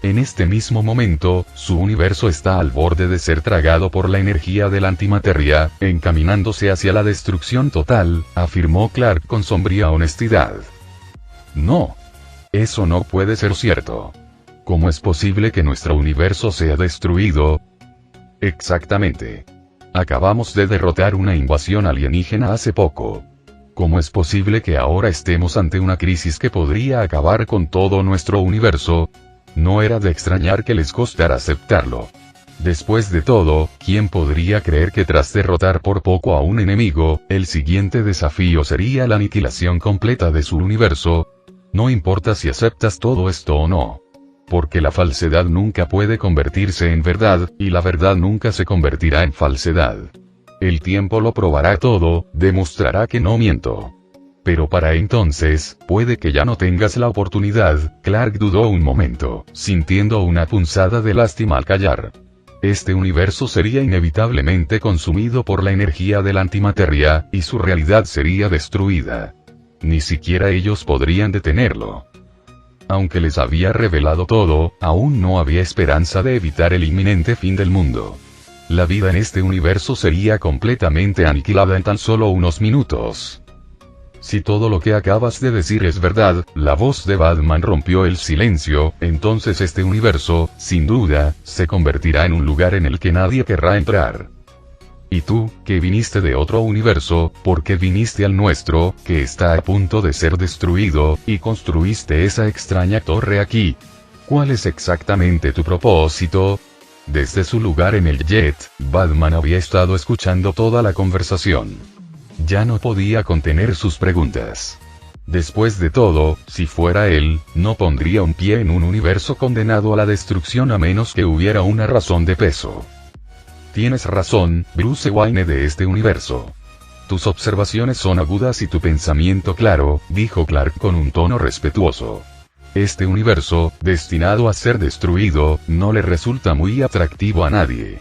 En este mismo momento, su universo está al borde de ser tragado por la energía de la antimateria, encaminándose hacia la destrucción total, afirmó Clark con sombría honestidad. No. Eso no puede ser cierto. ¿Cómo es posible que nuestro universo sea destruido? Exactamente. Acabamos de derrotar una invasión alienígena hace poco. ¿Cómo es posible que ahora estemos ante una crisis que podría acabar con todo nuestro universo? No era de extrañar que les costara aceptarlo. Después de todo, ¿quién podría creer que tras derrotar por poco a un enemigo, el siguiente desafío sería la aniquilación completa de su universo? No importa si aceptas todo esto o no. porque la falsedad nunca puede convertirse en verdad, y la verdad nunca se convertirá en falsedad. El tiempo lo probará todo, demostrará que no miento. Pero para entonces, puede que ya no tengas la oportunidad. Clark dudó un momento, sintiendo una punzada de lástima al callar. Este universo sería inevitablemente consumido por la energía de la antimateria, y su realidad sería destruida. Ni siquiera ellos podrían detenerlo. Aunque les había revelado todo, aún no había esperanza de evitar el inminente fin del mundo. La vida en este universo sería completamente aniquilada en tan solo unos minutos. Si todo lo que acabas de decir es verdad, la voz de Batman rompió el silencio, entonces este universo, sin duda, se convertirá en un lugar en el que nadie querrá entrar. Y tú, que viniste de otro universo, ¿por qué viniste al nuestro, que está a punto de ser destruido, y construiste esa extraña torre aquí? ¿Cuál es exactamente tu propósito? Desde su lugar en el jet, Batman había estado escuchando toda la conversación. Ya no podía contener sus preguntas. Después de todo, si fuera él, no pondría un pie en un universo condenado a la destrucción a menos que hubiera una razón de peso. Tienes razón, Bruce Wayne de este universo. Tus observaciones son agudas y tu pensamiento claro, dijo Clark con un tono respetuoso. Este universo, destinado a ser destruido, no le resulta muy atractivo a nadie.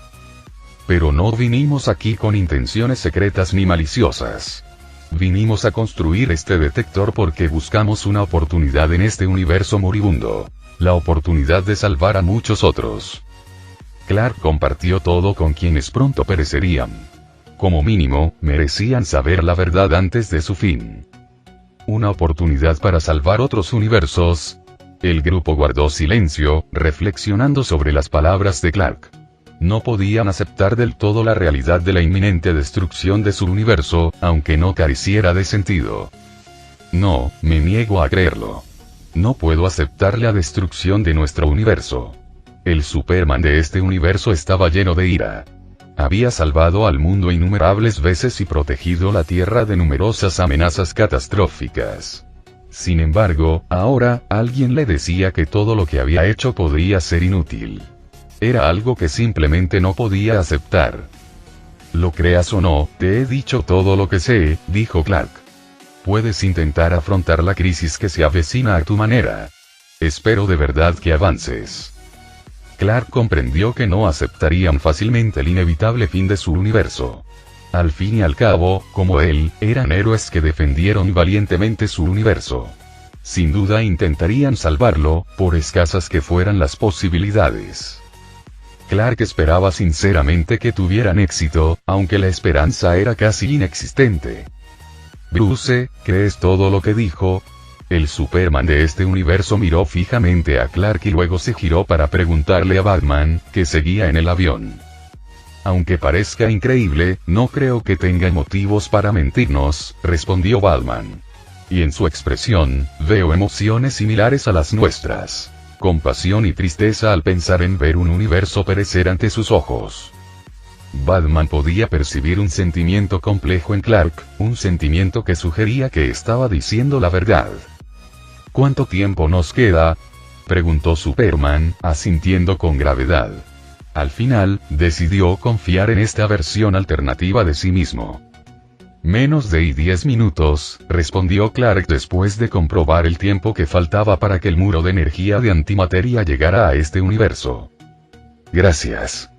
Pero no vinimos aquí con intenciones secretas ni maliciosas. Vinimos a construir este detector porque buscamos una oportunidad en este universo moribundo. La oportunidad de salvar a muchos otros. Clark compartió todo con quienes pronto perecerían. Como mínimo, merecían saber la verdad antes de su fin. Una oportunidad para salvar otros universos. El grupo guardó silencio, reflexionando sobre las palabras de Clark. No podían aceptar del todo la realidad de la inminente destrucción de su universo, aunque no careciera de sentido. No, me niego a creerlo. No puedo aceptar la destrucción de nuestro universo. El Superman de este universo estaba lleno de ira. Había salvado al mundo innumerables veces y protegido la Tierra de numerosas amenazas catastróficas. Sin embargo, ahora, alguien le decía que todo lo que había hecho podría ser inútil. Era algo que simplemente no podía aceptar. Lo creas o no, te he dicho todo lo que sé, dijo Clark. Puedes intentar afrontar la crisis que se avecina a tu manera. Espero de verdad que avances. Clark comprendió que no aceptarían fácilmente el inevitable fin de su universo. Al fin y al cabo, como él, eran héroes que defendieron valientemente su universo. Sin duda intentarían salvarlo, por escasas que fueran las posibilidades. Clark esperaba sinceramente que tuvieran éxito, aunque la esperanza era casi inexistente. Bruce, ¿crees todo lo que dijo? El Superman de este universo miró fijamente a Clark y luego se giró para preguntarle a Batman, que seguía en el avión. Aunque parezca increíble, no creo que tenga motivos para mentirnos, respondió Batman. Y en su expresión, veo emociones similares a las nuestras. Compasión y tristeza al pensar en ver un universo perecer ante sus ojos. Batman podía percibir un sentimiento complejo en Clark, un sentimiento que sugería que estaba diciendo la verdad. ¿Cuánto tiempo nos queda?, preguntó Superman, asintiendo con gravedad. Al final, decidió confiar en esta versión alternativa de sí mismo. Menos de 10 minutos, respondió Clark después de comprobar el tiempo que faltaba para que el muro de energía de antimateria llegara a este universo. Gracias.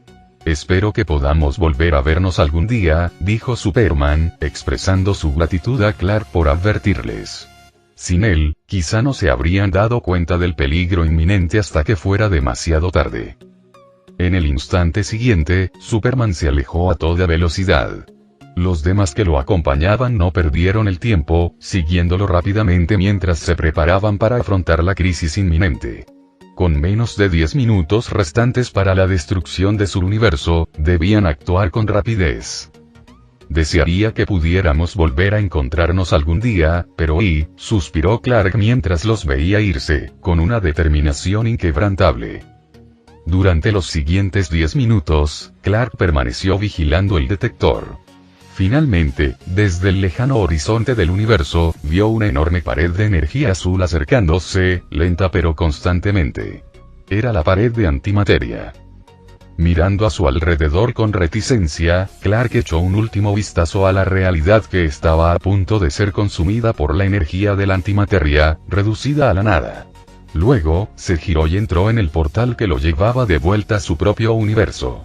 Espero que podamos volver a vernos algún día, dijo Superman, expresando su gratitud a Clark por advertirles. Sin él, quizá no se habrían dado cuenta del peligro inminente hasta que fuera demasiado tarde. En el instante siguiente, Superman se alejó a toda velocidad. Los demás que lo acompañaban no perdieron el tiempo, siguiéndolo rápidamente mientras se preparaban para afrontar la crisis inminente. Con menos de 10 minutos restantes para la destrucción de su universo, debían actuar con rapidez. Desearía que pudiéramos volver a encontrarnos algún día, pero suspiró Clark mientras los veía irse, con una determinación inquebrantable. Durante los siguientes 10 minutos, Clark permaneció vigilando el detector. Finalmente, desde el lejano horizonte del universo, vio una enorme pared de energía azul acercándose, lenta pero constantemente. Era la pared de antimateria. Mirando a su alrededor con reticencia, Clark echó un último vistazo a la realidad que estaba a punto de ser consumida por la energía de la antimateria, reducida a la nada. Luego, se giró y entró en el portal que lo llevaba de vuelta a su propio universo.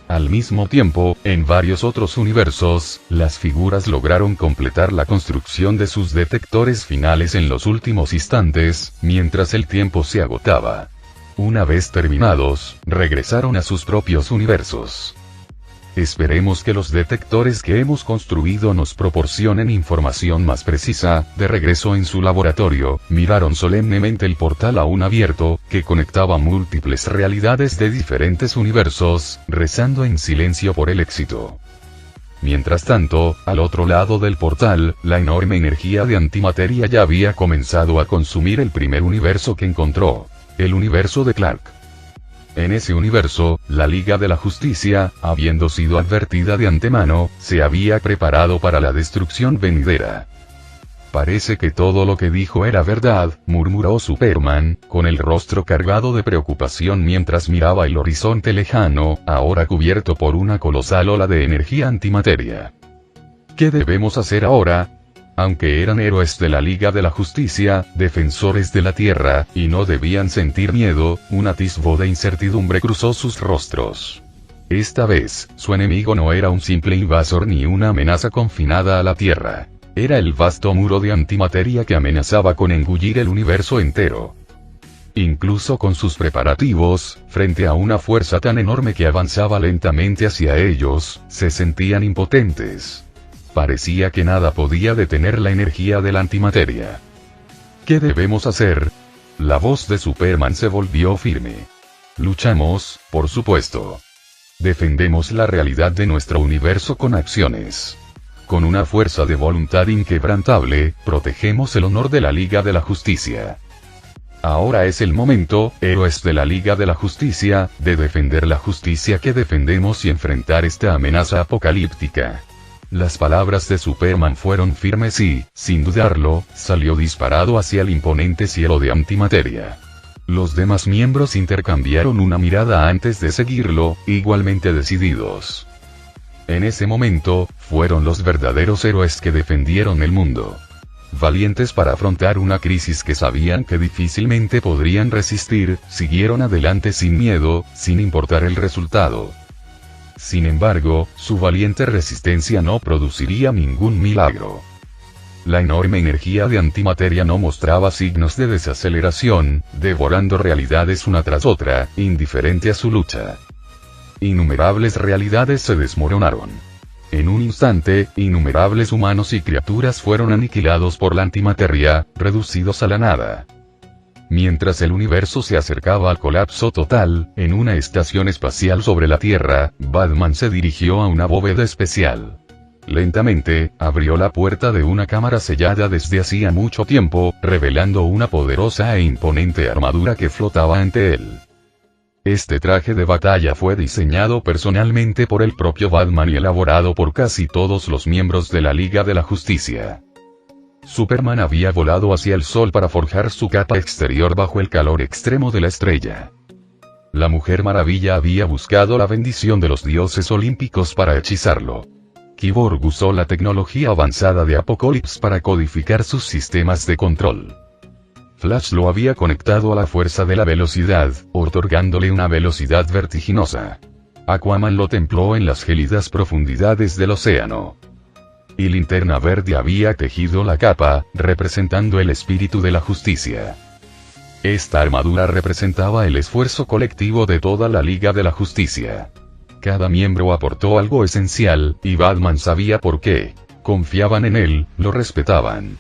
Al mismo tiempo, en varios otros universos, las figuras lograron completar la construcción de sus detectores finales en los últimos instantes, mientras el tiempo se agotaba. Una vez terminados, regresaron a sus propios universos. Esperemos que los detectores que hemos construido nos proporcionen información más precisa. De regreso en su laboratorio, miraron solemnemente el portal aún abierto, que conectaba múltiples realidades de diferentes universos, rezando en silencio por el éxito. Mientras tanto, al otro lado del portal, la enorme energía de antimateria ya había comenzado a consumir el primer universo que encontró, el universo de Clark. En ese universo, la Liga de la Justicia, habiendo sido advertida de antemano, se había preparado para la destrucción venidera. Parece que todo lo que dijo era verdad, murmuró Superman, con el rostro cargado de preocupación mientras miraba el horizonte lejano, ahora cubierto por una colosal ola de energía antimateria. ¿Qué debemos hacer ahora? Aunque eran héroes de la Liga de la Justicia, defensores de la Tierra, y no debían sentir miedo, un atisbo de incertidumbre cruzó sus rostros. Esta vez, su enemigo no era un simple invasor ni una amenaza confinada a la Tierra. Era el vasto muro de antimateria que amenazaba con engullir el universo entero. Incluso con sus preparativos, frente a una fuerza tan enorme que avanzaba lentamente hacia ellos, se sentían impotentes. Parecía que nada podía detener la energía de la antimateria. ¿Qué debemos hacer? La voz de Superman se volvió firme. Luchamos, por supuesto. Defendemos la realidad de nuestro universo con acciones. Con una fuerza de voluntad inquebrantable, protegemos el honor de la Liga de la Justicia. Ahora es el momento, héroes de la Liga de la Justicia, de defender la justicia que defendemos y enfrentar esta amenaza apocalíptica. Las palabras de Superman fueron firmes y, sin dudarlo, salió disparado hacia el imponente cielo de antimateria. Los demás miembros intercambiaron una mirada antes de seguirlo, igualmente decididos. En ese momento, fueron los verdaderos héroes que defendieron el mundo. Valientes para afrontar una crisis que sabían que difícilmente podrían resistir, siguieron adelante sin miedo, sin importar el resultado. Sin embargo, su valiente resistencia no produciría ningún milagro. La enorme energía de antimateria no mostraba signos de desaceleración, devorando realidades una tras otra, indiferente a su lucha. Innumerables realidades se desmoronaron. En un instante, innumerables humanos y criaturas fueron aniquilados por la antimateria, reducidos a la nada. Mientras el universo se acercaba al colapso total, en una estación espacial sobre la Tierra, Batman se dirigió a una bóveda especial. Lentamente, abrió la puerta de una cámara sellada desde hacía mucho tiempo, revelando una poderosa e imponente armadura que flotaba ante él. Este traje de batalla fue diseñado personalmente por el propio Batman y elaborado por casi todos los miembros de la Liga de la Justicia. Superman había volado hacia el sol para forjar su capa exterior bajo el calor extremo de la estrella. La Mujer Maravilla había buscado la bendición de los dioses olímpicos para hechizarlo. Cyborg usó la tecnología avanzada de Apokolips para codificar sus sistemas de control. Flash lo había conectado a la fuerza de la velocidad, otorgándole una velocidad vertiginosa. Aquaman lo templó en las gélidas profundidades del océano. Y Linterna Verde había tejido la capa, representando el espíritu de la justicia. Esta armadura representaba el esfuerzo colectivo de toda la Liga de la Justicia. Cada miembro aportó algo esencial, y Batman sabía por qué. Confiaban en él, lo respetaban.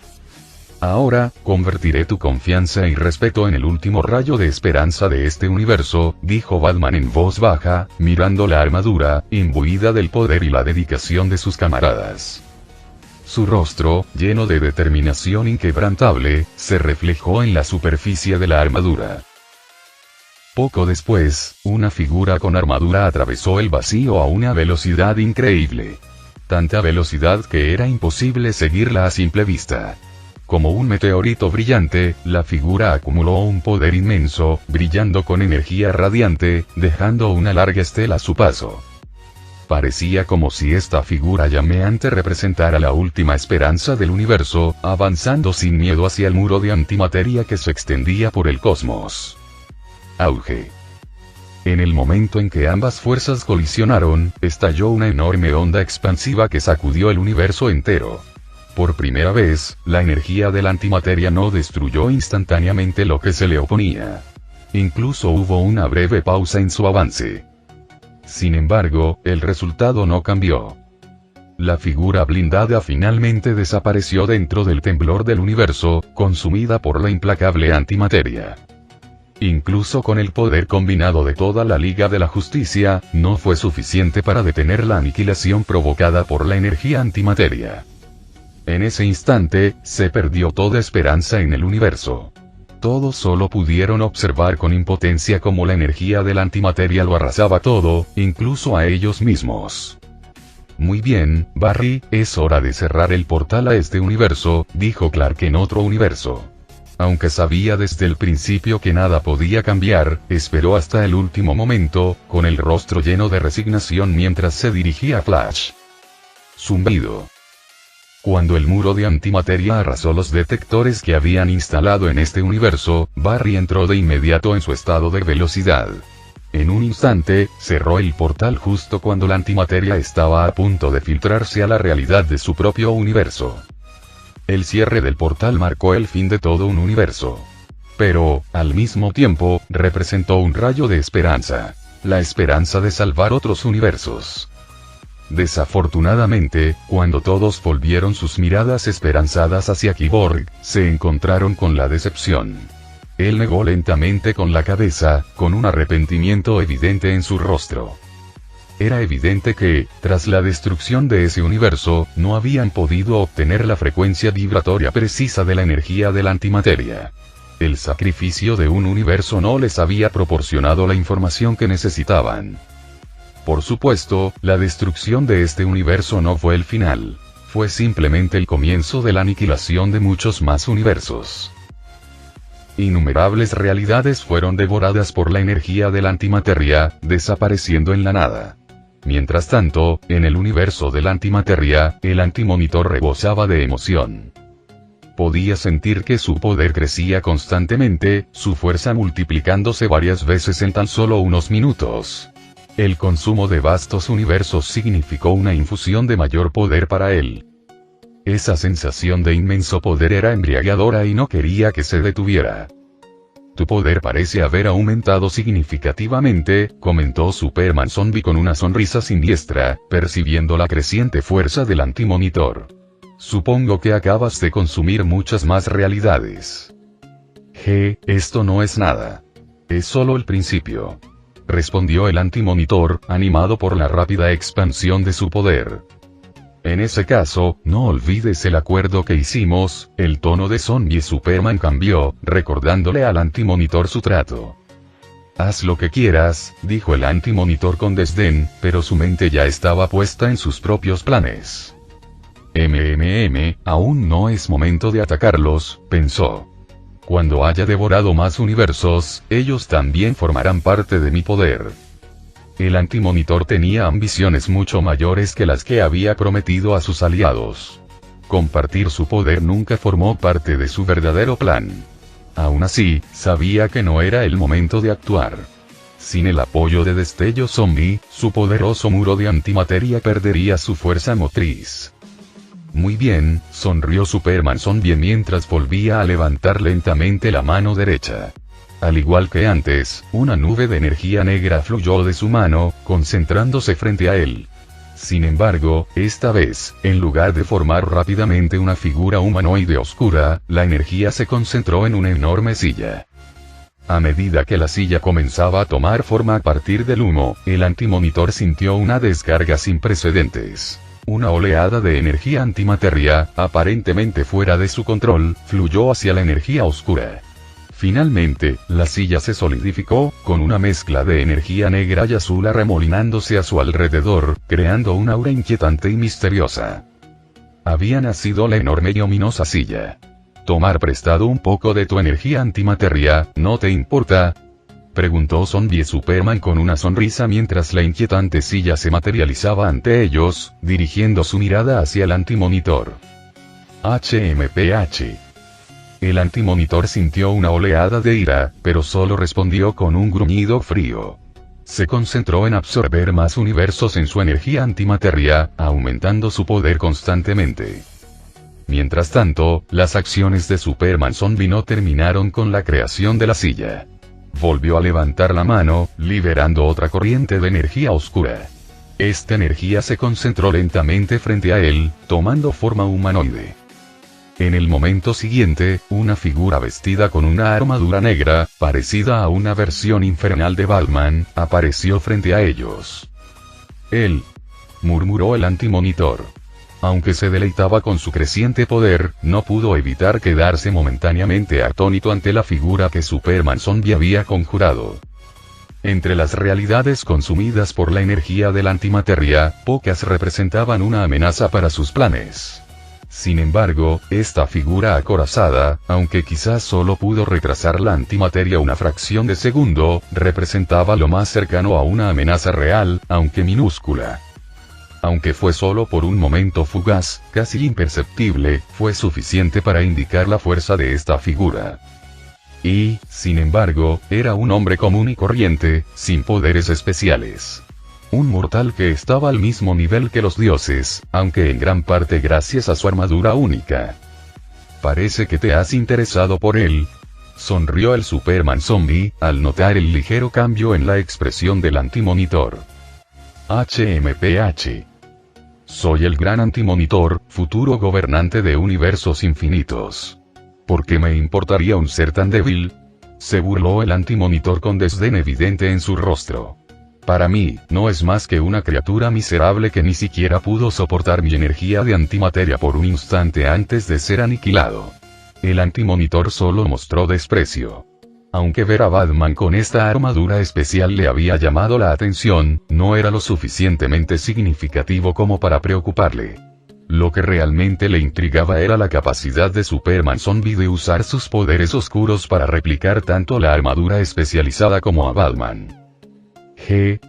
Ahora, convertiré tu confianza y respeto en el último rayo de esperanza de este universo, dijo Batman en voz baja, mirando la armadura, imbuida del poder y la dedicación de sus camaradas. Su rostro, lleno de determinación inquebrantable, se reflejó en la superficie de la armadura. Poco después, una figura con armadura atravesó el vacío a una velocidad increíble. Tanta velocidad que era imposible seguirla a simple vista. Como un meteorito brillante, la figura acumuló un poder inmenso, brillando con energía radiante, dejando una larga estela a su paso. Parecía como si esta figura llameante representara la última esperanza del universo, avanzando sin miedo hacia el muro de antimateria que se extendía por el cosmos. Auge. En el momento en que ambas fuerzas colisionaron, estalló una enorme onda expansiva que sacudió el universo entero. Por primera vez, la energía de la antimateria no destruyó instantáneamente lo que se le oponía. Incluso hubo una breve pausa en su avance. Sin embargo, el resultado no cambió. La figura blindada finalmente desapareció dentro del temblor del universo, consumida por la implacable antimateria. Incluso con el poder combinado de toda la Liga de la Justicia, no fue suficiente para detener la aniquilación provocada por la energía antimateria. En ese instante, se perdió toda esperanza en el universo. Todos solo pudieron observar con impotencia cómo la energía de la antimateria lo arrasaba todo, incluso a ellos mismos. Muy bien, Barry, es hora de cerrar el portal a este universo, dijo Clark en otro universo. Aunque sabía desde el principio que nada podía cambiar, esperó hasta el último momento, con el rostro lleno de resignación mientras se dirigía a Flash. Zumbido. Cuando el muro de antimateria arrasó los detectores que habían instalado en este universo, Barry entró de inmediato en su estado de velocidad. En un instante, cerró el portal justo cuando la antimateria estaba a punto de filtrarse a la realidad de su propio universo. El cierre del portal marcó el fin de todo un universo. Pero, al mismo tiempo, representó un rayo de esperanza. La esperanza de salvar otros universos. Desafortunadamente, cuando todos volvieron sus miradas esperanzadas hacia Cyborg, se encontraron con la decepción. Él negó lentamente con la cabeza, con un arrepentimiento evidente en su rostro. Era evidente que, tras la destrucción de ese universo, no habían podido obtener la frecuencia vibratoria precisa de la energía de la antimateria. El sacrificio de un universo no les había proporcionado la información que necesitaban. Por supuesto, la destrucción de este universo no fue el final. Fue simplemente el comienzo de la aniquilación de muchos más universos. Innumerables realidades fueron devoradas por la energía de la antimateria, desapareciendo en la nada. Mientras tanto, en el universo de la antimateria, el antimonitor rebosaba de emoción. Podía sentir que su poder crecía constantemente, su fuerza multiplicándose varias veces en tan solo unos minutos. El consumo de vastos universos significó una infusión de mayor poder para él. Esa sensación de inmenso poder era embriagadora y no quería que se detuviera. Tu poder parece haber aumentado significativamente, comentó Superman Zombie con una sonrisa siniestra, percibiendo la creciente fuerza del antimonitor. Supongo que acabas de consumir muchas más realidades. Esto no es nada. Es solo el principio. Respondió el antimonitor, animado por la rápida expansión de su poder. En ese caso, no olvides el acuerdo que hicimos. El tono de Zombie Superman cambió, recordándole al antimonitor su trato. Haz lo que quieras, dijo el antimonitor con desdén, pero su mente ya estaba puesta en sus propios planes. Aún no es momento de atacarlos, pensó. Cuando haya devorado más universos, ellos también formarán parte de mi poder. El antimonitor tenía ambiciones mucho mayores que las que había prometido a sus aliados. Compartir su poder nunca formó parte de su verdadero plan. Aún así, sabía que no era el momento de actuar. Sin el apoyo de Destello Zombie, su poderoso muro de antimateria perdería su fuerza motriz. Muy bien, sonrió Superman Zombie mientras volvía a levantar lentamente la mano derecha. Al igual que antes, una nube de energía negra fluyó de su mano, concentrándose frente a él. Sin embargo, esta vez, en lugar de formar rápidamente una figura humanoide oscura, la energía se concentró en una enorme silla. A medida que la silla comenzaba a tomar forma a partir del humo, el antimonitor sintió una descarga sin precedentes. Una oleada de energía antimateria, aparentemente fuera de su control, fluyó hacia la energía oscura. Finalmente, la silla se solidificó, con una mezcla de energía negra y azul arremolinándose a su alrededor, creando una aura inquietante y misteriosa. Había nacido la enorme y ominosa silla. tomar prestado un poco de tu energía antimateria, ¿no te importa?, preguntó Zombie Superman con una sonrisa mientras la inquietante silla se materializaba ante ellos, dirigiendo su mirada hacia el antimonitor. HMPH. El antimonitor sintió una oleada de ira, pero solo respondió con un gruñido frío. Se concentró en absorber más universos en su energía antimateria, aumentando su poder constantemente. Mientras tanto, las acciones de Superman Zombie no terminaron con la creación de la silla. Volvió a levantar la mano, liberando otra corriente de energía oscura. Esta energía se concentró lentamente frente a él, tomando forma humanoide. En el momento siguiente, una figura vestida con una armadura negra, parecida a una versión infernal de Batman, apareció frente a ellos. «Él», murmuró el antimonitor. Aunque se deleitaba con su creciente poder, no pudo evitar quedarse momentáneamente atónito ante la figura que Superman Zombie había conjurado. Entre las realidades consumidas por la energía de la antimateria, pocas representaban una amenaza para sus planes. Sin embargo, esta figura acorazada, aunque quizás solo pudo retrasar la antimateria una fracción de segundo, representaba lo más cercano a una amenaza real, aunque minúscula. Aunque fue solo por un momento fugaz, casi imperceptible, fue suficiente para indicar la fuerza de esta figura. Y, sin embargo, era un hombre común y corriente, sin poderes especiales. Un mortal que estaba al mismo nivel que los dioses, aunque en gran parte gracias a su armadura única. «Parece que te has interesado por él», sonrió el Superman Zombie, al notar el ligero cambio en la expresión del antimonitor. HMPH. Soy el gran antimonitor, futuro gobernante de universos infinitos. ¿Por qué me importaría un ser tan débil?, se burló el antimonitor con desdén evidente en su rostro. Para mí, no es más que una criatura miserable que ni siquiera pudo soportar mi energía de antimateria por un instante antes de ser aniquilado. El antimonitor solo mostró desprecio. Aunque ver a Batman con esta armadura especial le había llamado la atención, no era lo suficientemente significativo como para preocuparle. Lo que realmente le intrigaba era la capacidad de Superman Zombie de usar sus poderes oscuros para replicar tanto la armadura especializada como a Batman.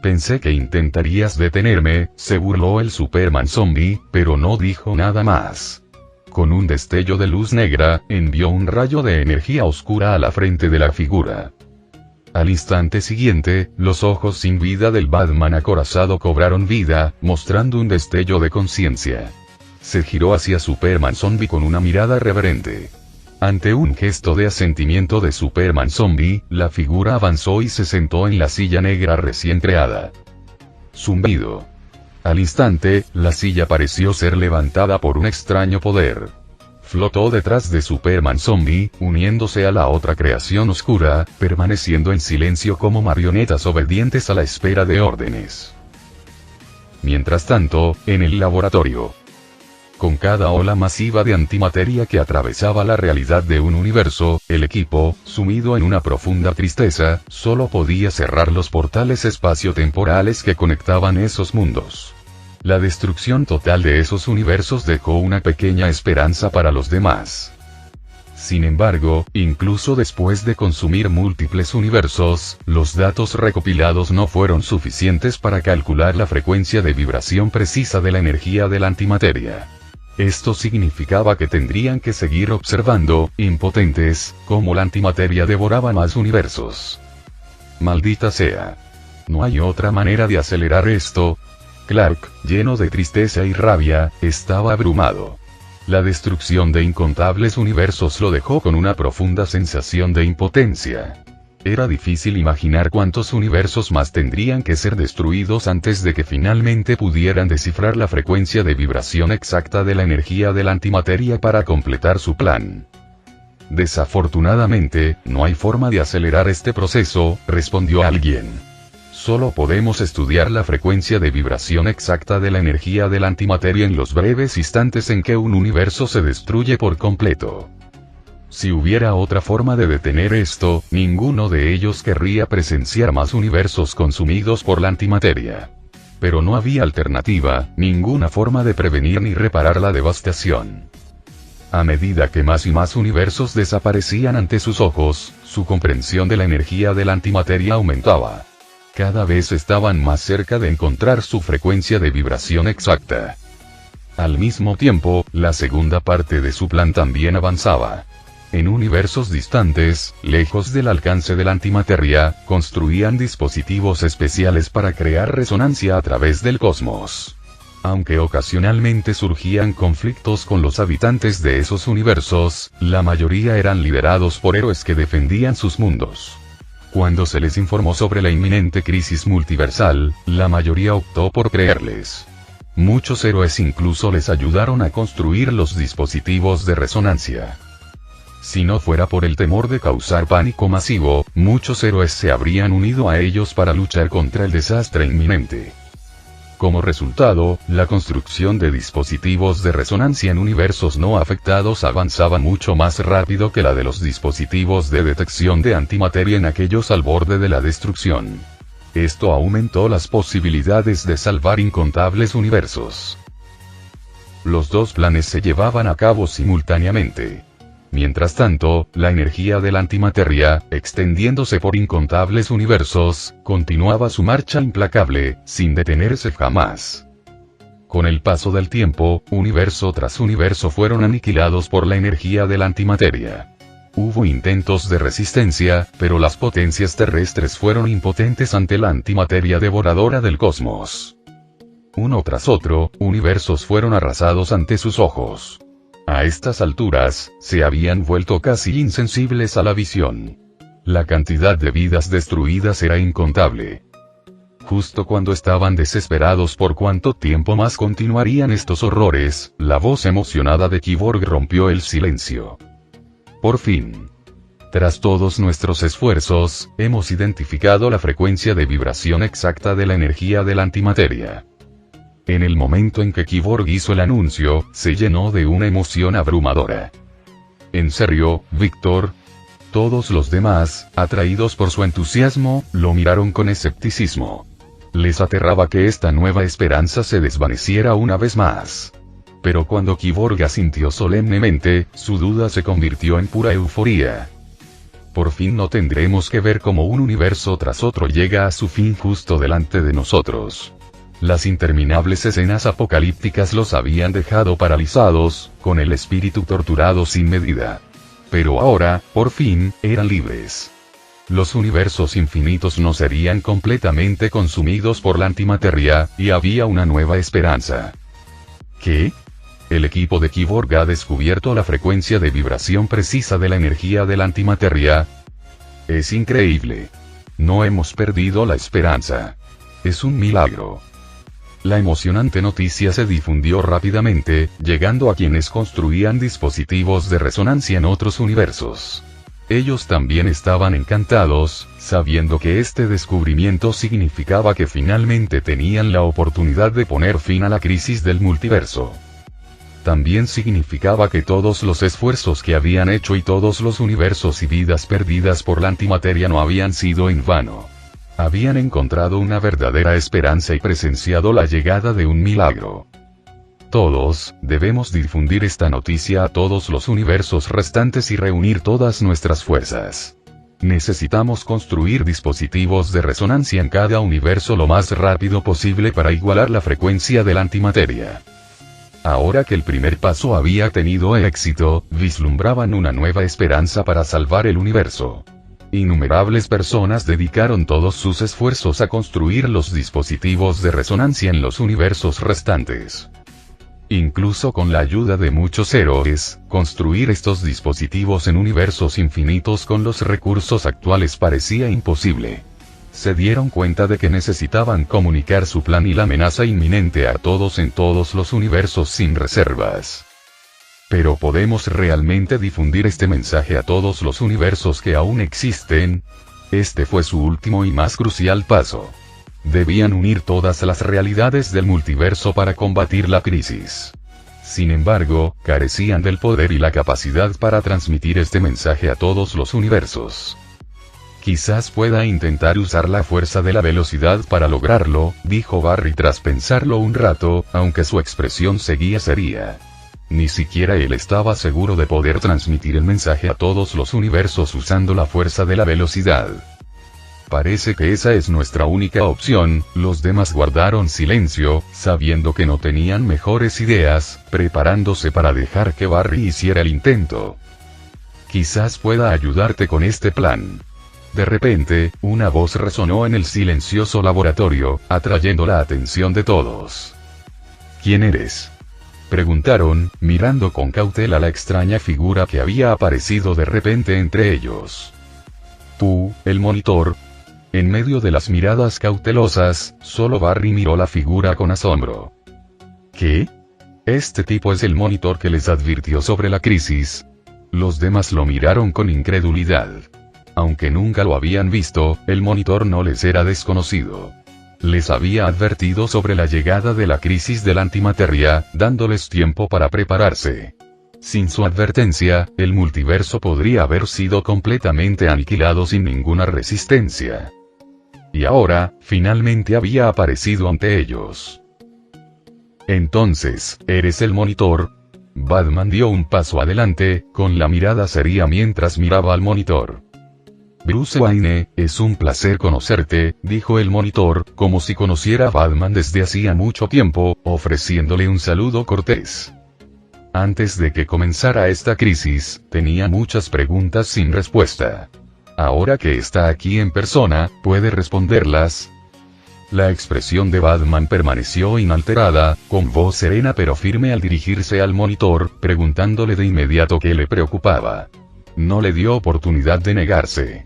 Pensé que intentarías detenerme, se burló el Superman Zombie, pero no dijo nada más. Con un destello de luz negra, envió un rayo de energía oscura a la frente de la figura. Al instante siguiente, los ojos sin vida del Batman acorazado cobraron vida, mostrando un destello de conciencia. Se giró hacia Superman Zombie con una mirada reverente. Ante un gesto de asentimiento de Superman Zombie, la figura avanzó y se sentó en la silla negra recién creada. Zumbido. Al instante, la silla pareció ser levantada por un extraño poder. Flotó detrás de Superman Zombie, uniéndose a la otra creación oscura, permaneciendo en silencio como marionetas obedientes a la espera de órdenes. Mientras tanto, en el laboratorio. Con cada ola masiva de antimateria que atravesaba la realidad de un universo, el equipo, sumido en una profunda tristeza, solo podía cerrar los portales espacio-temporales que conectaban esos mundos. La destrucción total de esos universos dejó una pequeña esperanza para los demás. Sin embargo, incluso después de consumir múltiples universos, los datos recopilados no fueron suficientes para calcular la frecuencia de vibración precisa de la energía de la antimateria. Esto significaba que tendrían que seguir observando, impotentes, cómo la antimateria devoraba más universos. Maldita sea. ¿No hay otra manera de acelerar esto? Clark, lleno de tristeza y rabia, estaba abrumado. La destrucción de incontables universos lo dejó con una profunda sensación de impotencia. Era difícil imaginar cuántos universos más tendrían que ser destruidos antes de que finalmente pudieran descifrar la frecuencia de vibración exacta de la energía de la antimateria para completar su plan. Desafortunadamente, no hay forma de acelerar este proceso, respondió alguien. Solo podemos estudiar la frecuencia de vibración exacta de la energía de la antimateria en los breves instantes en que un universo se destruye por completo. Si hubiera otra forma de detener esto, ninguno de ellos querría presenciar más universos consumidos por la antimateria. Pero no había alternativa, ninguna forma de prevenir ni reparar la devastación. A medida que más y más universos desaparecían ante sus ojos, su comprensión de la energía de la antimateria aumentaba. Cada vez estaban más cerca de encontrar su frecuencia de vibración exacta. Al mismo tiempo, la segunda parte de su plan también avanzaba. En universos distantes, lejos del alcance de la antimateria, construían dispositivos especiales para crear resonancia a través del cosmos. Aunque ocasionalmente surgían conflictos con los habitantes de esos universos, la mayoría eran liderados por héroes que defendían sus mundos. Cuando se les informó sobre la inminente crisis multiversal, la mayoría optó por creerles. Muchos héroes incluso les ayudaron a construir los dispositivos de resonancia. Si no fuera por el temor de causar pánico masivo, muchos héroes se habrían unido a ellos para luchar contra el desastre inminente. Como resultado, la construcción de dispositivos de resonancia en universos no afectados avanzaba mucho más rápido que la de los dispositivos de detección de antimateria en aquellos al borde de la destrucción. Esto aumentó las posibilidades de salvar incontables universos. Los dos planes se llevaban a cabo simultáneamente. Mientras tanto, la energía de la antimateria, extendiéndose por incontables universos, continuaba su marcha implacable, sin detenerse jamás. Con el paso del tiempo, universo tras universo fueron aniquilados por la energía de la antimateria. Hubo intentos de resistencia, pero las potencias terrestres fueron impotentes ante la antimateria devoradora del cosmos. Uno tras otro, universos fueron arrasados ante sus ojos. A estas alturas, se habían vuelto casi insensibles a la visión. La cantidad de vidas destruidas era incontable. Justo cuando estaban desesperados por cuánto tiempo más continuarían estos horrores, la voz emocionada de Kyborg rompió el silencio. Por fin. Tras todos nuestros esfuerzos, hemos identificado la frecuencia de vibración exacta de la energía de la antimateria. En el momento en que Kyborg hizo el anuncio, se llenó de una emoción abrumadora. ¿En serio, Víctor? Todos los demás, atraídos por su entusiasmo, lo miraron con escepticismo. Les aterraba que esta nueva esperanza se desvaneciera una vez más. Pero cuando Kyborg asintió solemnemente, su duda se convirtió en pura euforía. Por fin no tendremos que ver cómo un universo tras otro llega a su fin justo delante de nosotros. Las interminables escenas apocalípticas los habían dejado paralizados, con el espíritu torturado sin medida. Pero ahora, por fin, eran libres. Los universos infinitos no serían completamente consumidos por la antimateria, y había una nueva esperanza. ¿Qué? El equipo de Kyborg ha descubierto la frecuencia de vibración precisa de la energía de la antimateria. Es increíble. No hemos perdido la esperanza. Es un milagro. La emocionante noticia se difundió rápidamente, llegando a quienes construían dispositivos de resonancia en otros universos. Ellos también estaban encantados, sabiendo que este descubrimiento significaba que finalmente tenían la oportunidad de poner fin a la crisis del multiverso. También significaba que todos los esfuerzos que habían hecho y todos los universos y vidas perdidas por la antimateria no habían sido en vano. Habían encontrado una verdadera esperanza y presenciado la llegada de un milagro. Todos, debemos difundir esta noticia a todos los universos restantes y reunir todas nuestras fuerzas. Necesitamos construir dispositivos de resonancia en cada universo lo más rápido posible para igualar la frecuencia de la antimateria. Ahora que el primer paso había tenido éxito, vislumbraban una nueva esperanza para salvar el universo. Innumerables personas dedicaron todos sus esfuerzos a construir los dispositivos de resonancia en los universos restantes. Incluso con la ayuda de muchos héroes, construir estos dispositivos en universos infinitos con los recursos actuales parecía imposible. Se dieron cuenta de que necesitaban comunicar su plan y la amenaza inminente a todos en todos los universos sin reservas. Pero ¿podemos realmente difundir este mensaje a todos los universos que aún existen? Este fue su último y más crucial paso. Debían unir todas las realidades del multiverso para combatir la crisis. Sin embargo, carecían del poder y la capacidad para transmitir este mensaje a todos los universos. Quizás pueda intentar usar la fuerza de la velocidad para lograrlo, dijo Barry tras pensarlo un rato, aunque su expresión seguía seria. Ni siquiera él estaba seguro de poder transmitir el mensaje a todos los universos usando la fuerza de la velocidad. Parece que esa es nuestra única opción. Los demás guardaron silencio, sabiendo que no tenían mejores ideas, preparándose para dejar que Barry hiciera el intento. Quizás pueda ayudarte con este plan. De repente, una voz resonó en el silencioso laboratorio, atrayendo la atención de todos. ¿Quién eres?, preguntaron, mirando con cautela la extraña figura que había aparecido de repente entre ellos. Tú, el monitor. En medio de las miradas cautelosas, solo Barry miró la figura con asombro. ¿Qué? Este tipo es el monitor que les advirtió sobre la crisis. Los demás lo miraron con incredulidad. Aunque nunca lo habían visto, el monitor no les era desconocido. Les había advertido sobre la llegada de la crisis de la antimateria, dándoles tiempo para prepararse. Sin su advertencia, el multiverso podría haber sido completamente aniquilado sin ninguna resistencia. Y ahora, finalmente había aparecido ante ellos. Entonces, ¿eres el monitor? Batman dio un paso adelante, con la mirada seria mientras miraba al monitor. Bruce Wayne, es un placer conocerte, dijo el monitor, como si conociera a Batman desde hacía mucho tiempo, ofreciéndole un saludo cortés. Antes de que comenzara esta crisis, tenía muchas preguntas sin respuesta. Ahora que está aquí en persona, ¿puede responderlas? La expresión de Batman permaneció inalterada, con voz serena pero firme al dirigirse al monitor, preguntándole de inmediato qué le preocupaba. No le dio oportunidad de negarse.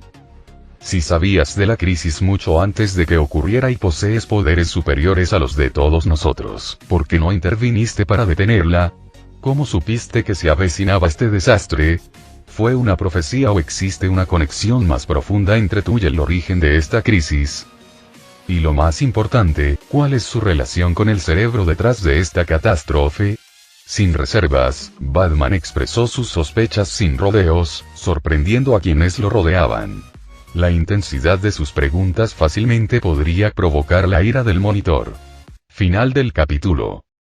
Si sabías de la crisis mucho antes de que ocurriera y posees poderes superiores a los de todos nosotros, ¿por qué no interviniste para detenerla? ¿Cómo supiste que se avecinaba este desastre? ¿Fue una profecía o existe una conexión más profunda entre tú y el origen de esta crisis? Y lo más importante, ¿cuál es su relación con el cerebro detrás de esta catástrofe? Sin reservas, Batman expresó sus sospechas sin rodeos, sorprendiendo a quienes lo rodeaban. La intensidad de sus preguntas fácilmente podría provocar la ira del monitor. Final del capítulo.